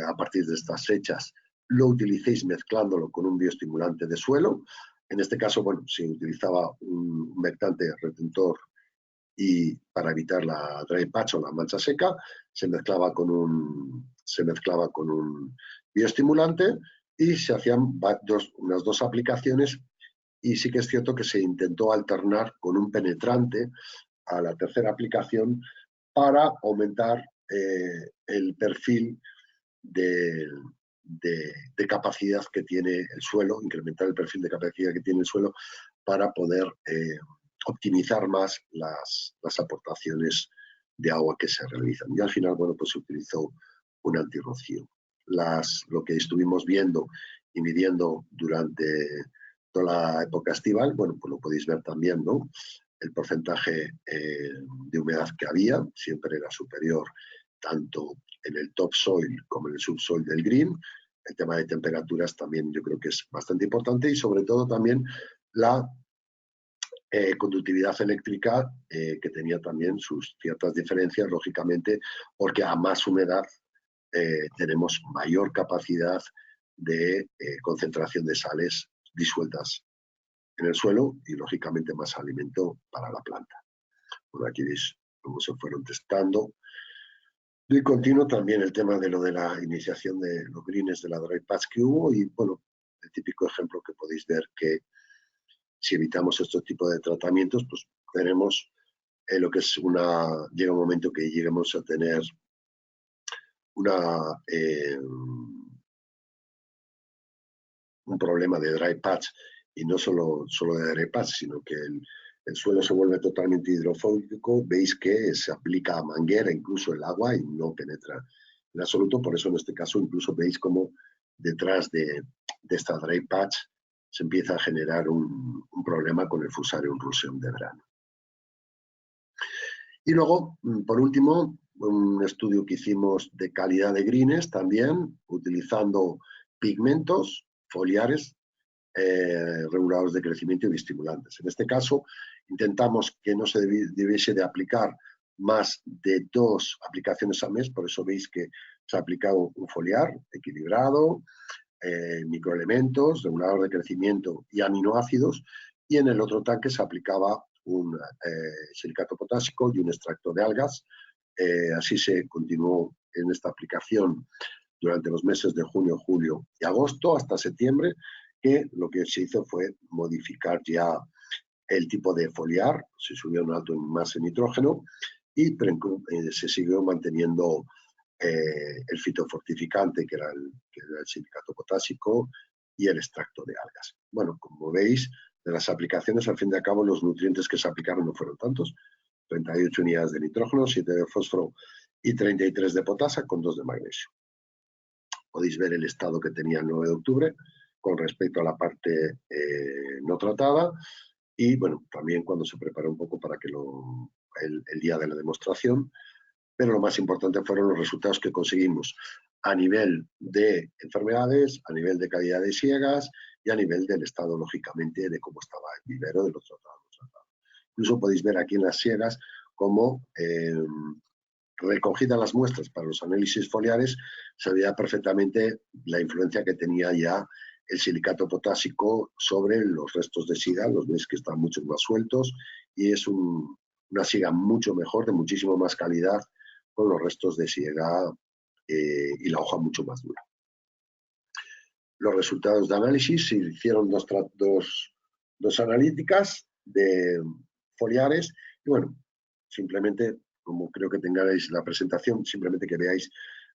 a partir de estas fechas, lo utilicéis mezclándolo con un bioestimulante de suelo. En este caso, bueno, se utilizaba un humectante retentor y para evitar la dry patch o la mancha seca, se mezclaba con un bioestimulante y se hacían unas dos aplicaciones, y sí que es cierto que se intentó alternar con un penetrante a la tercera aplicación para aumentar el perfil de capacidad que tiene el suelo, incrementar el perfil de capacidad que tiene el suelo para poder optimizar más las aportaciones de agua que se realizan. Y al final, bueno, pues se utilizó un antirrocío. Lo que estuvimos viendo y midiendo durante toda la época estival, bueno, pues lo podéis ver también, ¿no? El porcentaje de humedad que había siempre era superior tanto en el topsoil como en el subsoil del green. El tema de temperaturas también yo creo que es bastante importante, y sobre todo también la conductividad eléctrica, que tenía también sus ciertas diferencias, lógicamente, porque a más humedad tenemos mayor capacidad de concentración de sales disueltas en el suelo y, lógicamente, más alimento para la planta. Bueno, aquí veis cómo se fueron testando. Y continuo también el tema de lo de la iniciación de los greens de la dry patch que hubo, y bueno, el típico ejemplo que podéis ver que si evitamos estos tipos de tratamientos, pues tenemos lo que es llega un momento que lleguemos a tener un problema de dry patch, y no solo de dry patch, sino que el suelo se vuelve totalmente hidrofóbico. Veis que se aplica a manguera incluso el agua y no penetra en absoluto. Por eso en este caso incluso veis como detrás de esta dry patch se empieza a generar un problema con el Fusarium ruseum de verano. Y luego, por último, un estudio que hicimos de calidad de greens también, utilizando pigmentos foliares regulados de crecimiento y bioestimulantes. En este caso, intentamos que no se debiese de aplicar más de 2 aplicaciones al mes. Por eso veis que se ha aplicado un foliar equilibrado, microelementos, regulador de crecimiento y aminoácidos, y en el otro tanque se aplicaba un silicato potásico y un extracto de algas. Así se continuó en esta aplicación durante los meses de junio, julio y agosto hasta septiembre, que lo que se hizo fue modificar ya el tipo de foliar, se subió un alto en masa de nitrógeno y se siguió manteniendo el fitofortificante, que era el silicato potásico, y el extracto de algas. Bueno, como veis, de las aplicaciones, al fin y al cabo, los nutrientes que se aplicaron no fueron tantos: 38 unidades de nitrógeno, 7 de fósforo y 33 de potasa, con 2 de magnesio. Podéis ver el estado que tenía el 9 de octubre con respecto a la parte no tratada, y bueno, también cuando se preparó un poco para que el día de la demostración. Pero lo más importante fueron los resultados que conseguimos a nivel de enfermedades, a nivel de calidad de siegas y a nivel del estado, lógicamente, de cómo estaba el vivero de los tratados. Incluso podéis ver aquí en las siegas cómo, recogidas las muestras para los análisis foliares, se veía perfectamente la influencia que tenía ya el silicato potásico sobre los restos de siega. Los veis que están mucho más sueltos y es una siega mucho mejor, de muchísimo más calidad, con los restos de siega y la hoja mucho más dura. Los resultados de análisis: se hicieron dos analíticas de foliares, y bueno, simplemente, como creo que tengáis la presentación, simplemente que veáis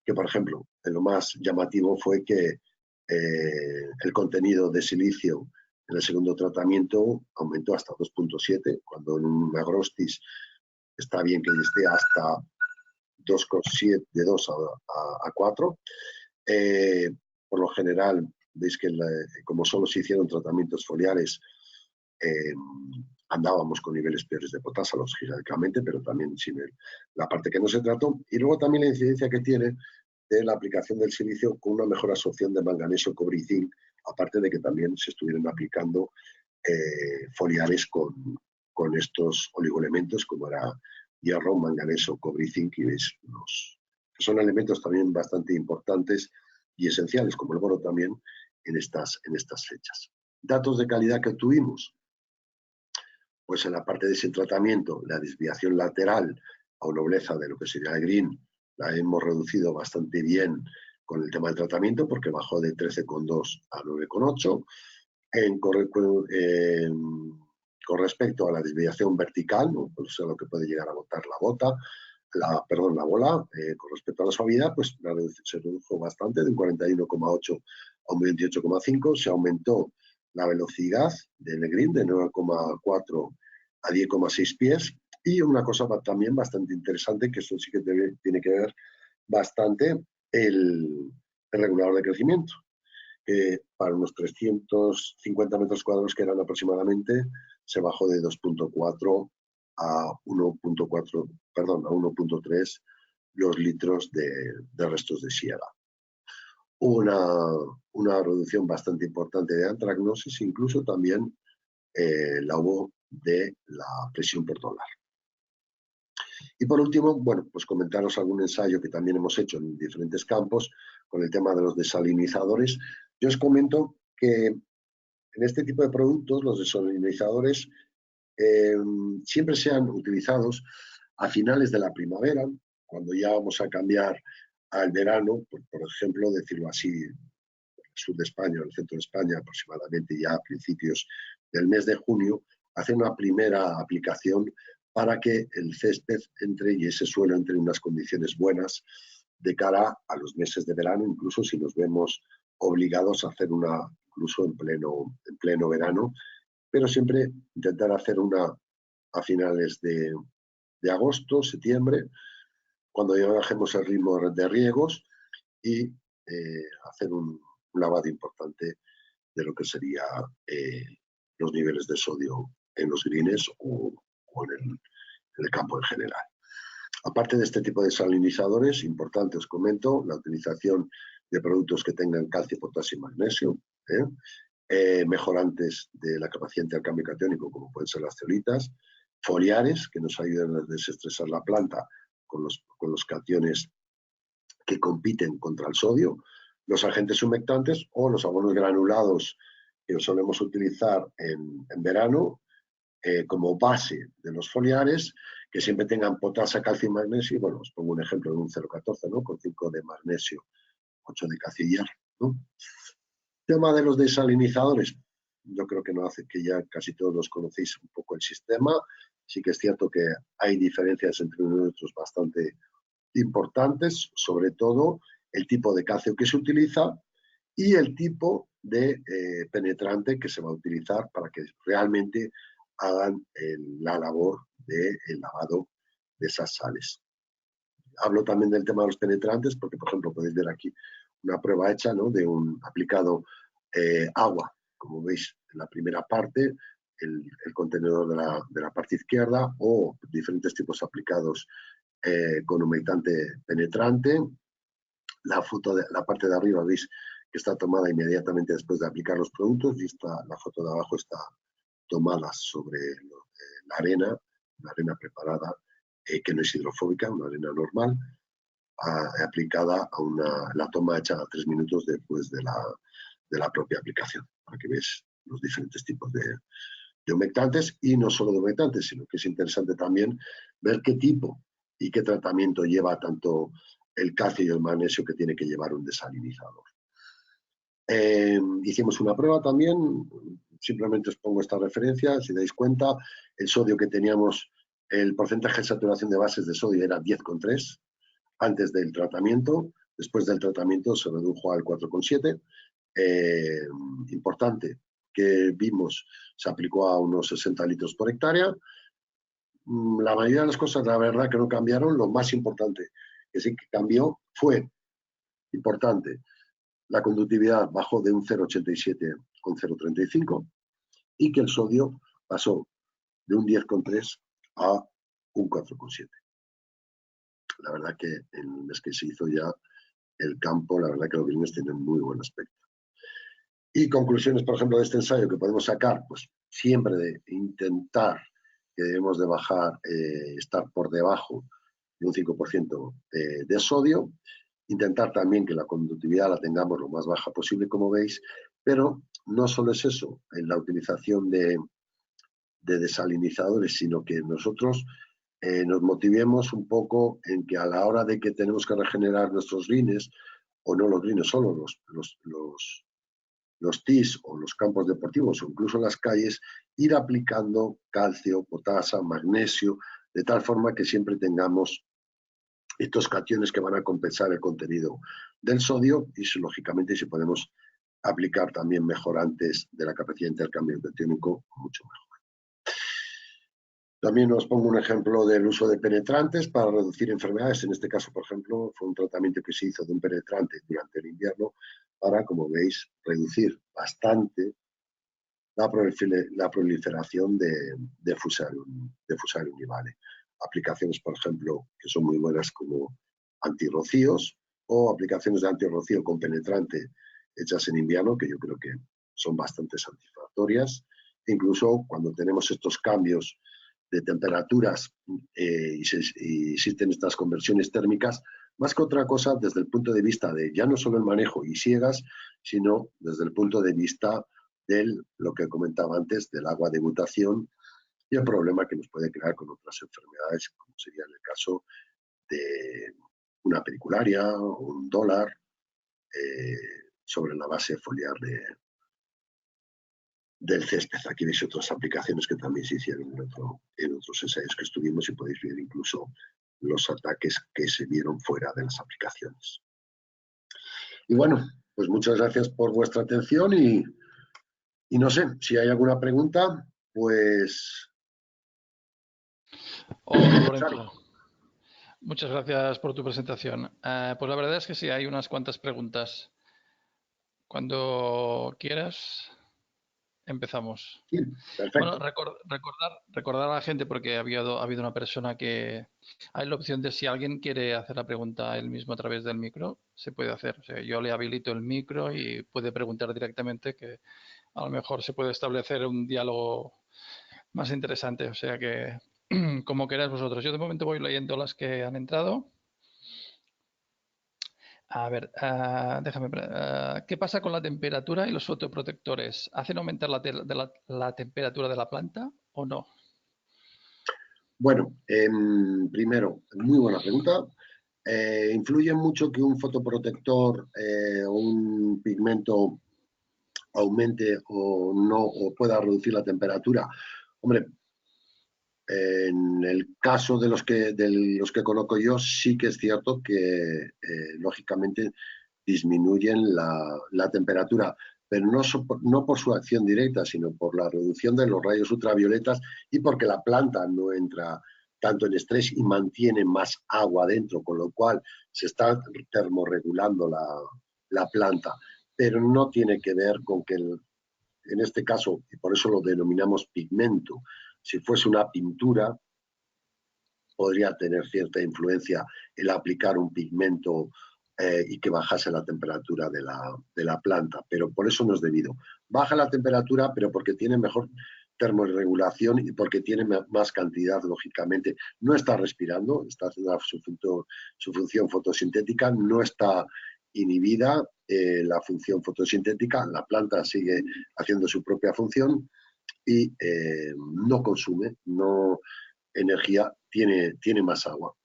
que, por ejemplo, lo más llamativo fue que el contenido de silicio en el segundo tratamiento aumentó hasta 2,7, cuando en un agrostis está bien que esté hasta 2,7, de 2 a 4. Por lo general, veis que como solo se hicieron tratamientos foliares, andábamos con niveles peores de potasa, lógicamente, pero también sin la parte que no se trató. Y luego también la incidencia que tiene de la aplicación del silicio con una mejor absorción de manganeso, cobre y zinc, aparte de que también se estuvieron aplicando foliares con estos oligoelementos, como era hierro, manganeso, cobre y zinc, y veis que son elementos también bastante importantes y esenciales, como el boro también, en estas fechas. Datos de calidad que obtuvimos. Pues en la parte de ese tratamiento, la desviación lateral o nobleza de lo que sería el green, la hemos reducido bastante bien con el tema del tratamiento, porque bajó de 13,2 a 9,8. Con respecto a la desviación vertical, ¿no? Pues a lo que puede llegar a botar la bola, con respecto a la suavidad, pues se redujo bastante, de un 41,8 a un 28,5. Se aumentó la velocidad del green de 9,4 a 10,6 pies. Y una cosa también bastante interesante, que esto sí que tiene que ver bastante, el regulador de crecimiento. Para unos 350 metros cuadrados que eran aproximadamente, se bajó de 2,4 a 1,4, perdón, a 1,3 los litros de restos de siega. Una reducción bastante importante de antracnosis, incluso también la hubo de la presión por dólar. Y por último, bueno, pues comentaros algún ensayo que también hemos hecho en diferentes campos con el tema de los desalinizadores. Yo os comento que en este tipo de productos, los desalinizadores siempre sean utilizados a finales de la primavera, cuando ya vamos a cambiar al verano, por ejemplo, decirlo así, el sur de España, el centro de España, aproximadamente ya a principios del mes de junio, hacer una primera aplicación para que el césped entre y ese suelo entre en unas condiciones buenas de cara a los meses de verano, incluso si nos vemos obligados a hacer una, incluso en pleno verano, pero siempre intentar hacer una a finales de agosto, septiembre, cuando ya bajemos el ritmo de riegos y hacer un lavado importante de lo que sería los niveles de sodio en los greens o en el campo en general. Aparte de este tipo de salinizadores, importante os comento, la utilización de productos que tengan calcio, potasio y magnesio, mejorantes de la capacidad de intercambio catiónico, como pueden ser las zeolitas, foliares, que nos ayudan a desestresar la planta con los cationes que compiten contra el sodio, los agentes humectantes o los abonos granulados que solemos utilizar en verano como base de los foliares, que siempre tengan potasio, calcio y magnesio. Bueno, os pongo un ejemplo de un 0,14, ¿no? Con 5 de magnesio, 8 de calcio y hierro, ¿no? Tema de los desalinizadores, yo creo que no hace que ya casi todos los conocéis un poco el sistema. Sí que es cierto que hay diferencias entre unos y otros bastante importantes, sobre todo el tipo de calcio que se utiliza y el tipo de penetrante que se va a utilizar para que realmente hagan la labor del lavado de esas sales. Hablo también del tema de los penetrantes porque, por ejemplo, podéis ver aquí una prueba hecha, ¿no?, de un aplicado agua, como veis en la primera parte, el contenedor de la parte izquierda, o diferentes tipos aplicados con humectante penetrante. La foto de la parte de arriba veis que está tomada inmediatamente después de aplicar los productos, y la foto de abajo está tomada sobre la arena preparada, que no es hidrofóbica, una arena normal, aplicada a la toma hecha a 3 minutos después de la propia aplicación, para que veáis los diferentes tipos de humectantes, y no solo de humectantes, sino que es interesante también ver qué tipo y qué tratamiento lleva tanto el calcio y el magnesio que tiene que llevar un desalinizador. Hicimos una prueba también, simplemente os pongo esta referencia, si dais cuenta, el sodio que teníamos, el porcentaje de saturación de bases de sodio era 10,3 antes del tratamiento, después del tratamiento se redujo al 4,7. Importante que vimos, se aplicó a unos 60 litros por hectárea. La mayoría de las cosas, la verdad, que no cambiaron. Lo más importante que sí que cambió fue, importante, la conductividad bajó de un 0,87 con 0,35 y que el sodio pasó de un 10,3 a un 4,7. La verdad que en el mes que se hizo ya el campo, la verdad que los greens tienen muy buen aspecto. Y conclusiones, por ejemplo, de este ensayo que podemos sacar, pues siempre de intentar que debemos de bajar, estar por debajo de un 5% de sodio, intentar también que la conductividad la tengamos lo más baja posible, como veis, pero no solo es eso, en la utilización de desalinizadores, sino que nosotros nos motivemos un poco en que a la hora de que tenemos que regenerar nuestros greens, o no los greens, solo los tees o los campos deportivos o incluso las calles, ir aplicando calcio, potasa, magnesio, de tal forma que siempre tengamos estos cationes que van a compensar el contenido del sodio y, lógicamente, si podemos aplicar también mejorantes de la capacidad de intercambio catiónico, mucho mejor. También os pongo un ejemplo del uso de penetrantes para reducir enfermedades. En este caso, por ejemplo, fue un tratamiento que se hizo de un penetrante durante el invierno para, como veis, reducir bastante la proliferación de Fusarium nivale. Aplicaciones, por ejemplo, que son muy buenas como antirrocíos o aplicaciones de antirrocío con penetrante hechas en invierno, que yo creo que son bastante satisfactorias. Incluso cuando tenemos estos cambios de temperaturas y existen estas conversiones térmicas, más que otra cosa desde el punto de vista de ya no solo el manejo y siegas, sino desde el punto de vista de lo que comentaba antes, del agua de mutación y el problema que nos puede crear con otras enfermedades, como sería en el caso de una pericularia o un dólar sobre la base foliar del césped. Aquí veis otras aplicaciones que también se hicieron en otros ensayos que estuvimos y podéis ver incluso los ataques que se vieron fuera de las aplicaciones. Y bueno, pues muchas gracias por vuestra atención y no sé, si hay alguna pregunta, pues... Hola, Lorenzo. Muchas gracias por tu presentación. Pues la verdad es que sí, hay unas cuantas preguntas. Cuando quieras, empezamos. Sí, Bueno, perfecto. recordar a la gente, porque ha habido una persona que... Hay la opción de si alguien quiere hacer la pregunta él mismo a través del micro, se puede hacer. O sea, yo le habilito el micro y puede preguntar directamente, que a lo mejor se puede establecer un diálogo más interesante. O sea que, como queráis vosotros. Yo de momento voy leyendo las que han entrado. A ver, déjame. ¿Qué pasa con la temperatura y los fotoprotectores? ¿Hacen aumentar la temperatura de la planta o no? Bueno, primero, muy buena pregunta. ¿Influye mucho que un fotoprotector o un pigmento aumente o no, o pueda reducir la temperatura? Hombre, en el caso de los que conozco yo, sí que es cierto que, lógicamente, disminuyen la temperatura, pero no por su acción directa, sino por la reducción de los rayos ultravioletas y porque la planta no entra tanto en estrés y mantiene más agua dentro, con lo cual se está termorregulando la planta. Pero no tiene que ver con que, en este caso, y por eso lo denominamos pigmento, si fuese una pintura, podría tener cierta influencia el aplicar un pigmento y que bajase la temperatura de la planta, pero por eso no es debido. Baja la temperatura, pero porque tiene mejor termorregulación y porque tiene más cantidad, lógicamente. No está respirando, está haciendo su función fotosintética, no está inhibida la función fotosintética, la planta sigue haciendo su propia función y no consume energía, tiene más agua.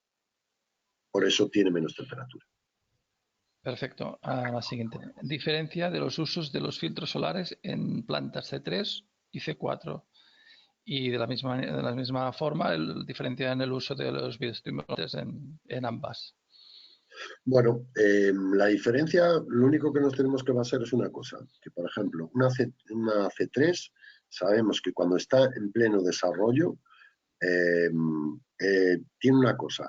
Por eso tiene menos temperatura. Perfecto. A la siguiente. Diferencia de los usos de los filtros solares en plantas C3 y C4. Y de la misma forma, diferencia en el uso de los bioestimulantes en ambas. Bueno, la diferencia, lo único que nos tenemos que basar es una cosa, que por ejemplo, una C3, sabemos que cuando está en pleno desarrollo, tiene una cosa,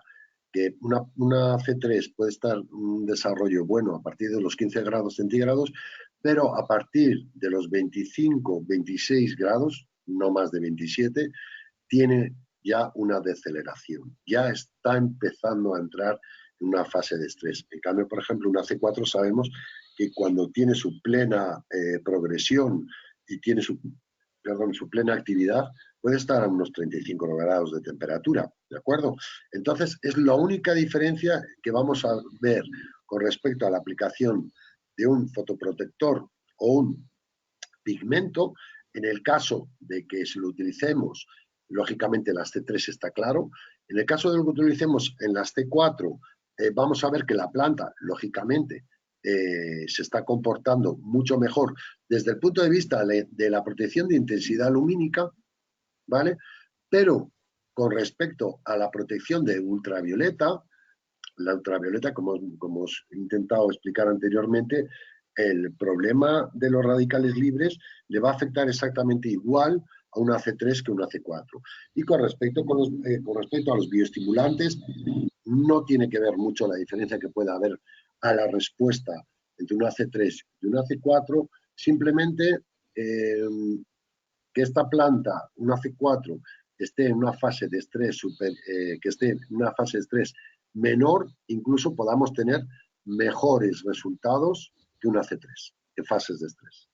que una C3 puede estar en un desarrollo bueno a partir de los 15 grados centígrados, pero a partir de los 25, 26 grados, no más de 27, tiene ya una deceleración, ya está empezando a entrar en una fase de estrés. En cambio, por ejemplo, una C4 sabemos que cuando tiene su plena progresión y tiene su plena actividad, puede estar a unos 35 grados de temperatura, ¿de acuerdo? Entonces, es la única diferencia que vamos a ver con respecto a la aplicación de un fotoprotector o un pigmento. En el caso de que si lo utilicemos, lógicamente las C3 está claro. En el caso de lo que utilicemos en las C4, vamos a ver que la planta, lógicamente, se está comportando mucho mejor desde el punto de vista de la protección de intensidad lumínica, ¿vale? Pero con respecto a la protección de ultravioleta, la ultravioleta, como os he intentado explicar anteriormente, el problema de los radicales libres le va a afectar exactamente igual a una C3 que una C4. Y con respecto a los bioestimulantes, no tiene que ver mucho la diferencia que pueda haber a la respuesta entre una C3 y una C4, simplemente que esta planta, una C4, esté en una fase de estrés que esté en una fase de estrés menor, incluso podamos tener mejores resultados que una C3, en fases de estrés.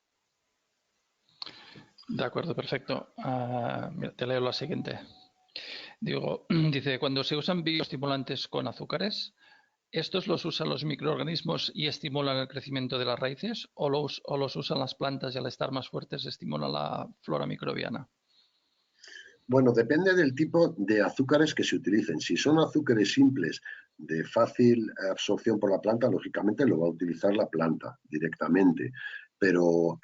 De acuerdo, perfecto. Mira, te leo la siguiente. Dice, cuando se usan bioestimulantes con azúcares, ¿estos los usan los microorganismos y estimulan el crecimiento de las raíces o los usan las plantas y al estar más fuertes estimulan la flora microbiana? Bueno, depende del tipo de azúcares que se utilicen. Si son azúcares simples de fácil absorción por la planta, lógicamente lo va a utilizar la planta directamente. Pero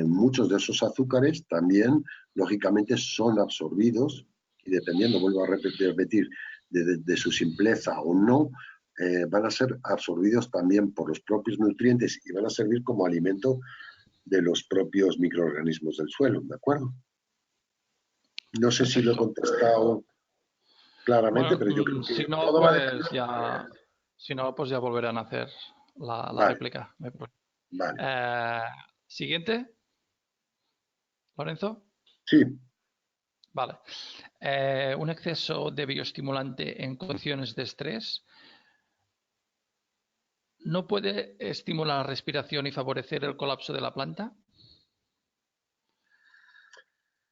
muchos de esos azúcares también, lógicamente, son absorbidos y dependiendo, vuelvo a repetir, de su simpleza o no, van a ser absorbidos también por los propios nutrientes y van a servir como alimento de los propios microorganismos del suelo, ¿de acuerdo? No sé si lo he contestado claramente, Bueno, pero yo creo que si no, todo va a depender. pues ya, si no, pues ya volverán a hacer la Vale, réplica. vale. Siguiente, Lorenzo. Sí, Vale. Un exceso de bioestimulante en condiciones de estrés no puede estimular la respiración y favorecer el colapso de la planta.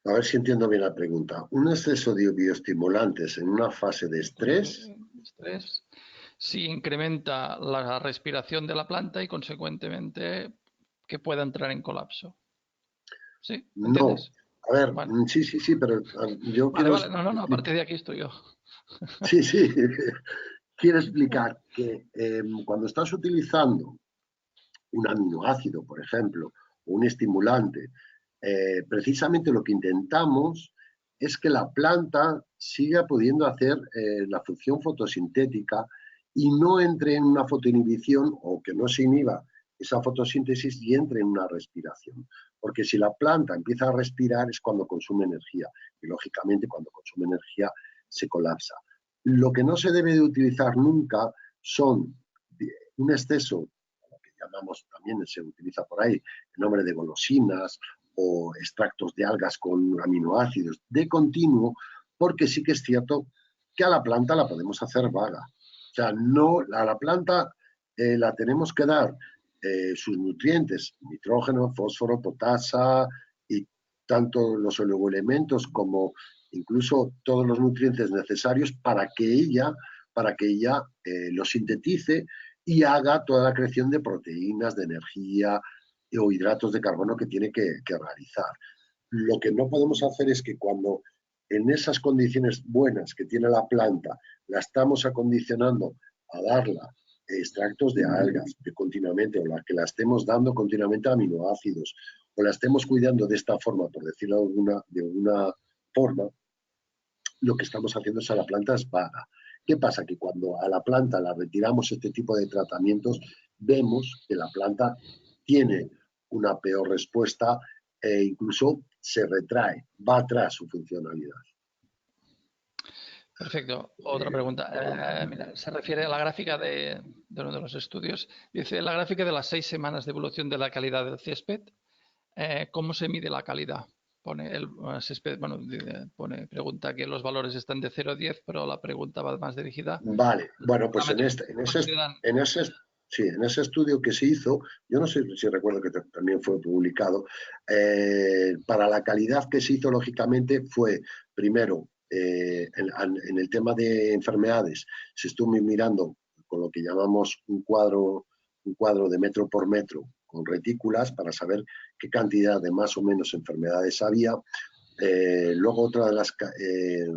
a ver si entiendo bien la pregunta. Un exceso de bioestimulantes en una fase de estrés. Estrés. Si incrementa la respiración de la planta y consecuentemente que pueda entrar en colapso. ¿Sí? No. ¿Entiendes? A ver, Bueno, sí, pero yo vale, quiero vale. No, a partir de aquí estoy yo. sí, quiero explicar que cuando estás utilizando un aminoácido, por ejemplo, o un estimulante, precisamente lo que intentamos es que la planta siga pudiendo hacer la función fotosintética y no entre en una fotoinhibición o que no se inhiba esa fotosíntesis y entre en una respiración. Porque si la planta empieza a respirar es cuando consume energía y lógicamente cuando consume energía se colapsa. Lo que no se debe de utilizar nunca son un exceso, lo que llamamos también, se utiliza por ahí el nombre de golosinas o extractos de algas con aminoácidos de continuo, porque sí que es cierto que a la planta la podemos hacer vaga. O sea, no, a la planta la tenemos que dar sus nutrientes, nitrógeno, fósforo, potasa y tanto los oligoelementos como incluso todos los nutrientes necesarios para que ella lo sintetice y haga toda la creación de proteínas, de energía o hidratos de carbono que tiene que realizar. Lo que no podemos hacer es que cuando en esas condiciones buenas que tiene la planta la estamos acondicionando a darla extractos de algas continuamente, o la que la estemos dando continuamente aminoácidos, o la estemos cuidando de esta forma, por decirlo de alguna forma, lo que estamos haciendo es a la planta es vaga. ¿Qué pasa? Que cuando a la planta la retiramos este tipo de tratamientos, vemos que la planta tiene una peor respuesta e incluso se retrae, va atrás su funcionalidad. Perfecto. Otra pregunta. Mira, se refiere a la gráfica de uno de los estudios. Dice, la gráfica de las 6 semanas de evolución de la calidad del césped, ¿cómo se mide la calidad? Pone el césped, bueno, pregunta que los valores están de 0 a 10, pero la pregunta va más dirigida. Vale, bueno, pues en ese estudio que se hizo, yo no sé si recuerdo que también fue publicado, para la calidad que se hizo, lógicamente, fue primero en el tema de enfermedades, se estuvo mirando con lo que llamamos un cuadro de metro por metro con retículas para saber qué cantidad de más o menos enfermedades había. Luego otra de las,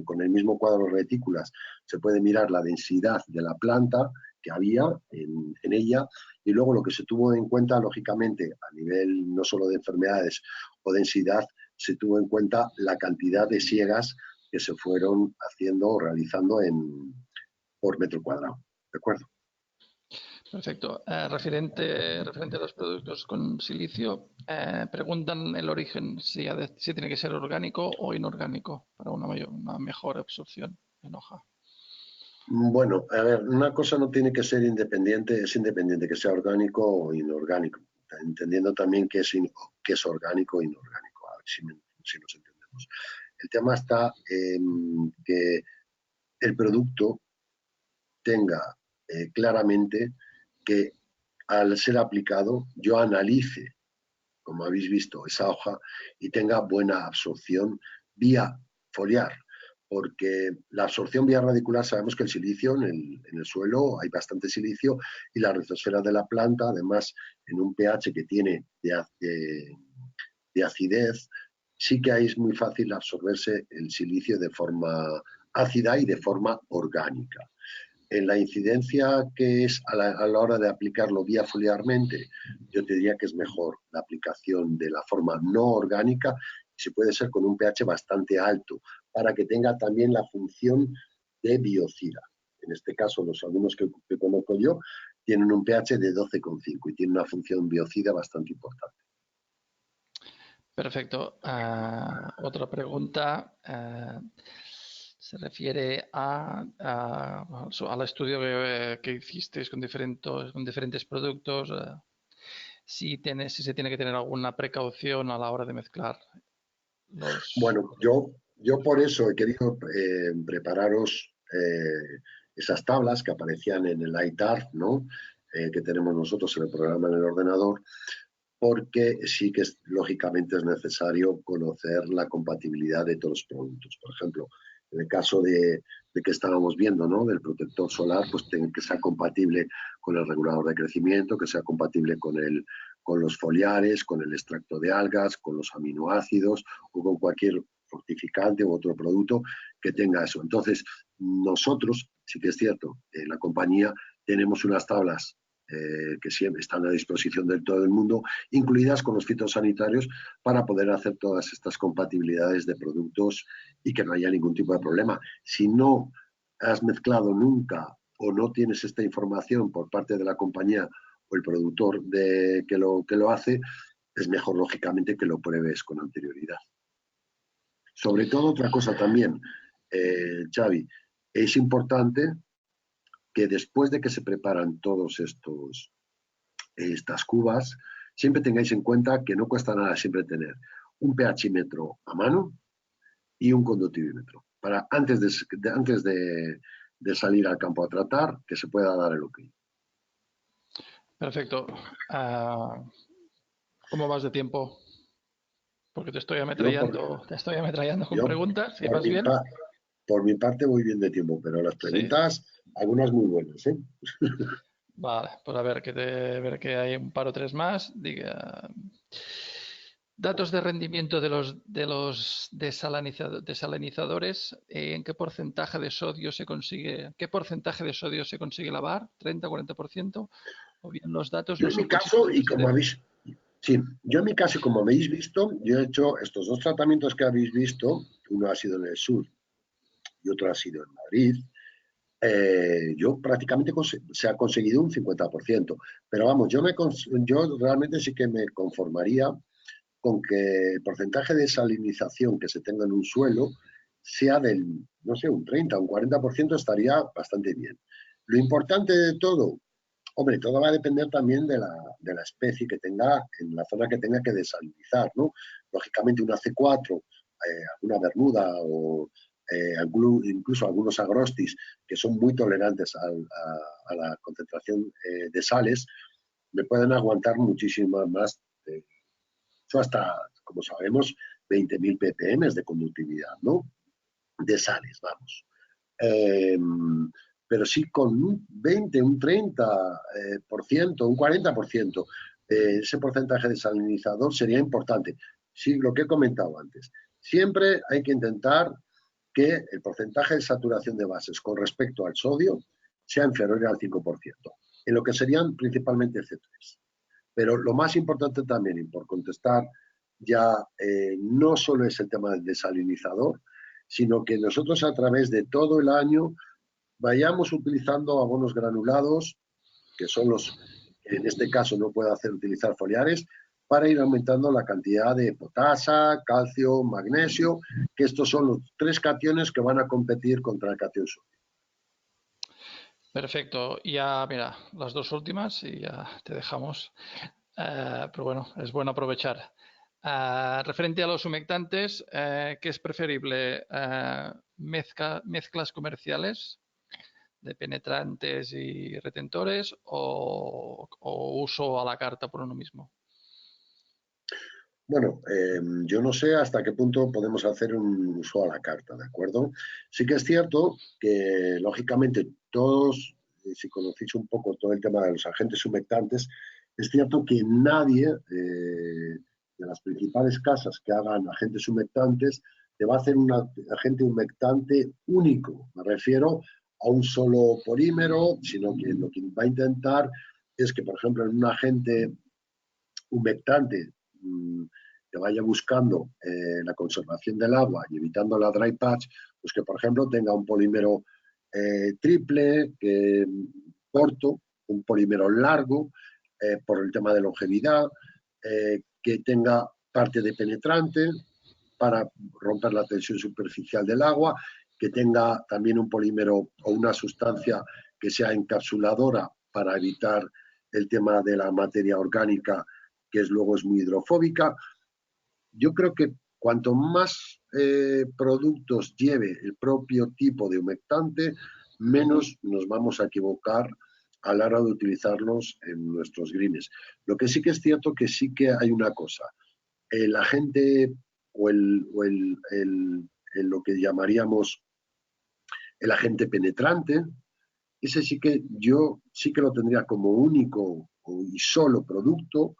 con el mismo cuadro de retículas se puede mirar la densidad de la planta que había en ella, y luego lo que se tuvo en cuenta, lógicamente, a nivel no solo de enfermedades o densidad, se tuvo en cuenta la cantidad de siegas que se fueron haciendo o realizando por metro cuadrado. ¿De acuerdo? Perfecto. Referente a los productos con silicio, preguntan el origen, si tiene que ser orgánico o inorgánico para una mejor absorción en hoja. Bueno, a ver, una cosa no tiene que ser independiente, es independiente que sea orgánico o inorgánico, entendiendo también que es orgánico o inorgánico, a ver si nos entendemos. El tema está en que el producto tenga claramente que al ser aplicado yo analice, como habéis visto, esa hoja y tenga buena absorción vía foliar, porque la absorción vía radicular sabemos que el silicio en el suelo hay bastante silicio, y la rizosfera de la planta, además en un pH que tiene de acidez, sí que ahí es muy fácil absorberse el silicio de forma ácida y de forma orgánica. En la incidencia que es a la hora de aplicarlo vía foliarmente, yo te diría que es mejor la aplicación de la forma no orgánica, si puede ser con un pH bastante alto, para que tenga también la función de biocida. En este caso, los alumnos que conozco yo tienen un pH de 12,5 y tienen una función biocida bastante importante. Perfecto. Otra pregunta se refiere al estudio que hicisteis con diferentes productos. Si se tiene que tener alguna precaución a la hora de mezclar los... Bueno, yo por eso he querido prepararos esas tablas que aparecían en el ITAR, ¿no? Que tenemos nosotros en el programa en el ordenador, porque sí que lógicamente es necesario conocer la compatibilidad de todos los productos. Por ejemplo, en el caso de que estábamos viendo, ¿no? Del protector solar, pues que sea compatible con el regulador de crecimiento, que sea compatible con los foliares, con el extracto de algas, con los aminoácidos o con cualquier fortificante u otro producto que tenga eso. Entonces, nosotros, sí que es cierto, en la compañía tenemos unas tablas que siempre están a disposición de todo el mundo, incluidas con los fitosanitarios, para poder hacer todas estas compatibilidades de productos y que no haya ningún tipo de problema. Si no has mezclado nunca o no tienes esta información por parte de la compañía o el productor que lo hace, es mejor, lógicamente, que lo pruebes con anterioridad. Sobre todo, otra cosa también, Xavi, es importante que después de que se preparan todos estas cubas, siempre tengáis en cuenta que no cuesta nada siempre tener un pHímetro a mano y un conductivímetro, para antes de salir al campo a tratar, que se pueda dar el ok. Perfecto. ¿Cómo vas de tiempo? Porque te estoy Yo, ametrallando con yo preguntas. ¿Sí por, vas mi, bien? por mi parte voy bien de tiempo, pero las Sí. preguntas, algunas muy buenas, ¿eh? Vale, pues a ver ver que hay un par o tres más. Datos de rendimiento de los desalinizadores. ¿En qué porcentaje de sodio se consigue? ¿Qué porcentaje de sodio se consigue lavar? ¿30, 40%? O bien los datos Yo no en mi son caso, y considerados como habéis, sí, yo en mi caso, como habéis visto, yo he hecho estos dos tratamientos que habéis visto, uno ha sido en el sur y otro ha sido en Madrid. Yo prácticamente se ha conseguido un 50%, pero vamos, yo realmente sí que me conformaría con que el porcentaje de salinización que se tenga en un suelo sea del, no sé, un 30, un 40% estaría bastante bien. Lo importante de todo, hombre, todo va a depender también de la especie que tenga, en la zona que tenga que desalinizar, ¿no? Lógicamente una C4, una bermuda o incluso algunos agrostis que son muy tolerantes a la concentración de sales, me pueden aguantar muchísimo más, eso hasta, como sabemos, 20.000 ppm de conductividad, ¿no? De sales, vamos. Eh, pero sí con un 20, un 30%, un 40%, ese porcentaje de desalinizador sería importante. Sí, lo que he comentado antes. Siempre hay que intentar que el porcentaje de saturación de bases con respecto al sodio sea inferior al 5%, en lo que serían principalmente C3. Pero lo más importante también, y por contestar ya, no solo es el tema del desalinizador, sino que nosotros a través de todo el año vayamos utilizando abonos granulados, que son los que en este caso no puede hacer utilizar foliares, para ir aumentando la cantidad de potasa, calcio, magnesio, que estos son los 3 cationes que van a competir contra el catión sodio. Perfecto. Y ya, mira, las dos últimas y ya te dejamos. Pero bueno, es bueno aprovechar. Referente a los humectantes, ¿qué es preferible? ¿Mezclas comerciales de penetrantes y retentores o uso a la carta por uno mismo? Bueno, yo no sé hasta qué punto podemos hacer un uso a la carta, ¿de acuerdo? Sí que es cierto que, lógicamente, todos, si conocéis un poco todo el tema de los agentes humectantes, es cierto que nadie de las principales casas que hagan agentes humectantes te va a hacer un agente humectante único. Me refiero a un solo polímero, sino que lo que va a intentar es que, por ejemplo, en un agente humectante que vaya buscando la conservación del agua y evitando la dry patch, pues que por ejemplo tenga un polímero triple, corto, un polímero largo, por el tema de longevidad, que tenga parte de penetrante para romper la tensión superficial del agua, que tenga también un polímero o una sustancia que sea encapsuladora para evitar el tema de la materia orgánica, que luego es muy hidrofóbica. Yo creo que cuanto más productos lleve el propio tipo de humectante, menos nos vamos a equivocar a la hora de utilizarlos en nuestros greens. Lo que sí que es cierto que sí que hay una cosa. El agente o lo que llamaríamos el agente penetrante, ese sí que yo sí que lo tendría como único y solo producto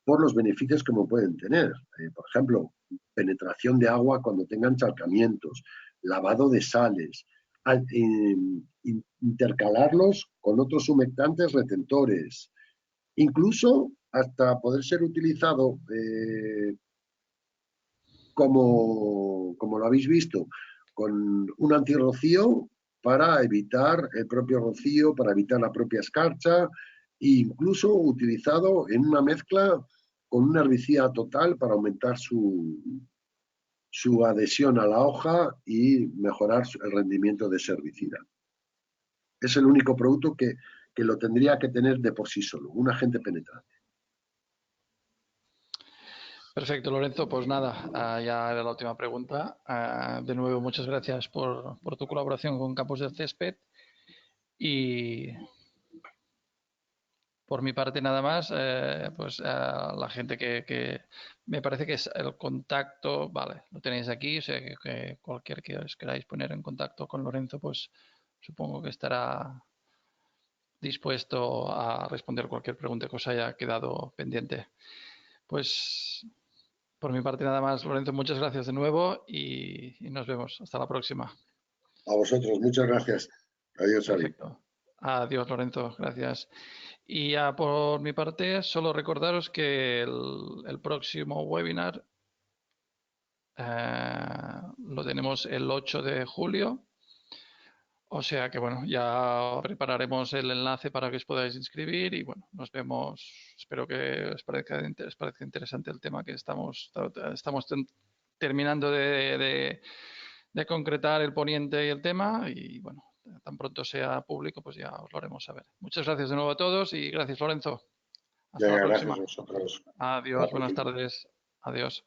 por los beneficios que me pueden tener. Por ejemplo, penetración de agua cuando tenga encharcamientos, lavado de sales, intercalarlos con otros humectantes retentores, incluso hasta poder ser utilizado como lo habéis visto, con un antirrocío para evitar el propio rocío, para evitar la propia escarcha, e incluso utilizado en una mezcla con un herbicida total para aumentar su adhesión a la hoja y mejorar el rendimiento de ese herbicida. Es el único producto que lo tendría que tener de por sí solo, un agente penetrante. Perfecto, Lorenzo. Pues nada, ya era la última pregunta. De nuevo, muchas gracias por tu colaboración con Campos del Césped. Y por mi parte nada más, pues la gente que me parece que es el contacto, vale, lo tenéis aquí, o sea que cualquier que os queráis poner en contacto con Lorenzo, pues supongo que estará dispuesto a responder cualquier pregunta que os haya quedado pendiente. Pues por mi parte nada más, Lorenzo, muchas gracias de nuevo y nos vemos. Hasta la próxima. A vosotros, muchas gracias. Adiós, Ari. Perfecto. Adiós, Lorenzo. Gracias. Y ya por mi parte, solo recordaros que el próximo webinar lo tenemos el 8 de julio. O sea que bueno, ya prepararemos el enlace para que os podáis inscribir y bueno, nos vemos. Espero que os parezca interesante el tema que estamos terminando de concretar el poniente y el tema y bueno, tan pronto sea público, pues ya os lo haremos saber. Muchas gracias de nuevo a todos y gracias, Lorenzo. Hasta la Gracias próxima. a vosotros. Hasta la Adiós, buenas próxima. tardes. Adiós.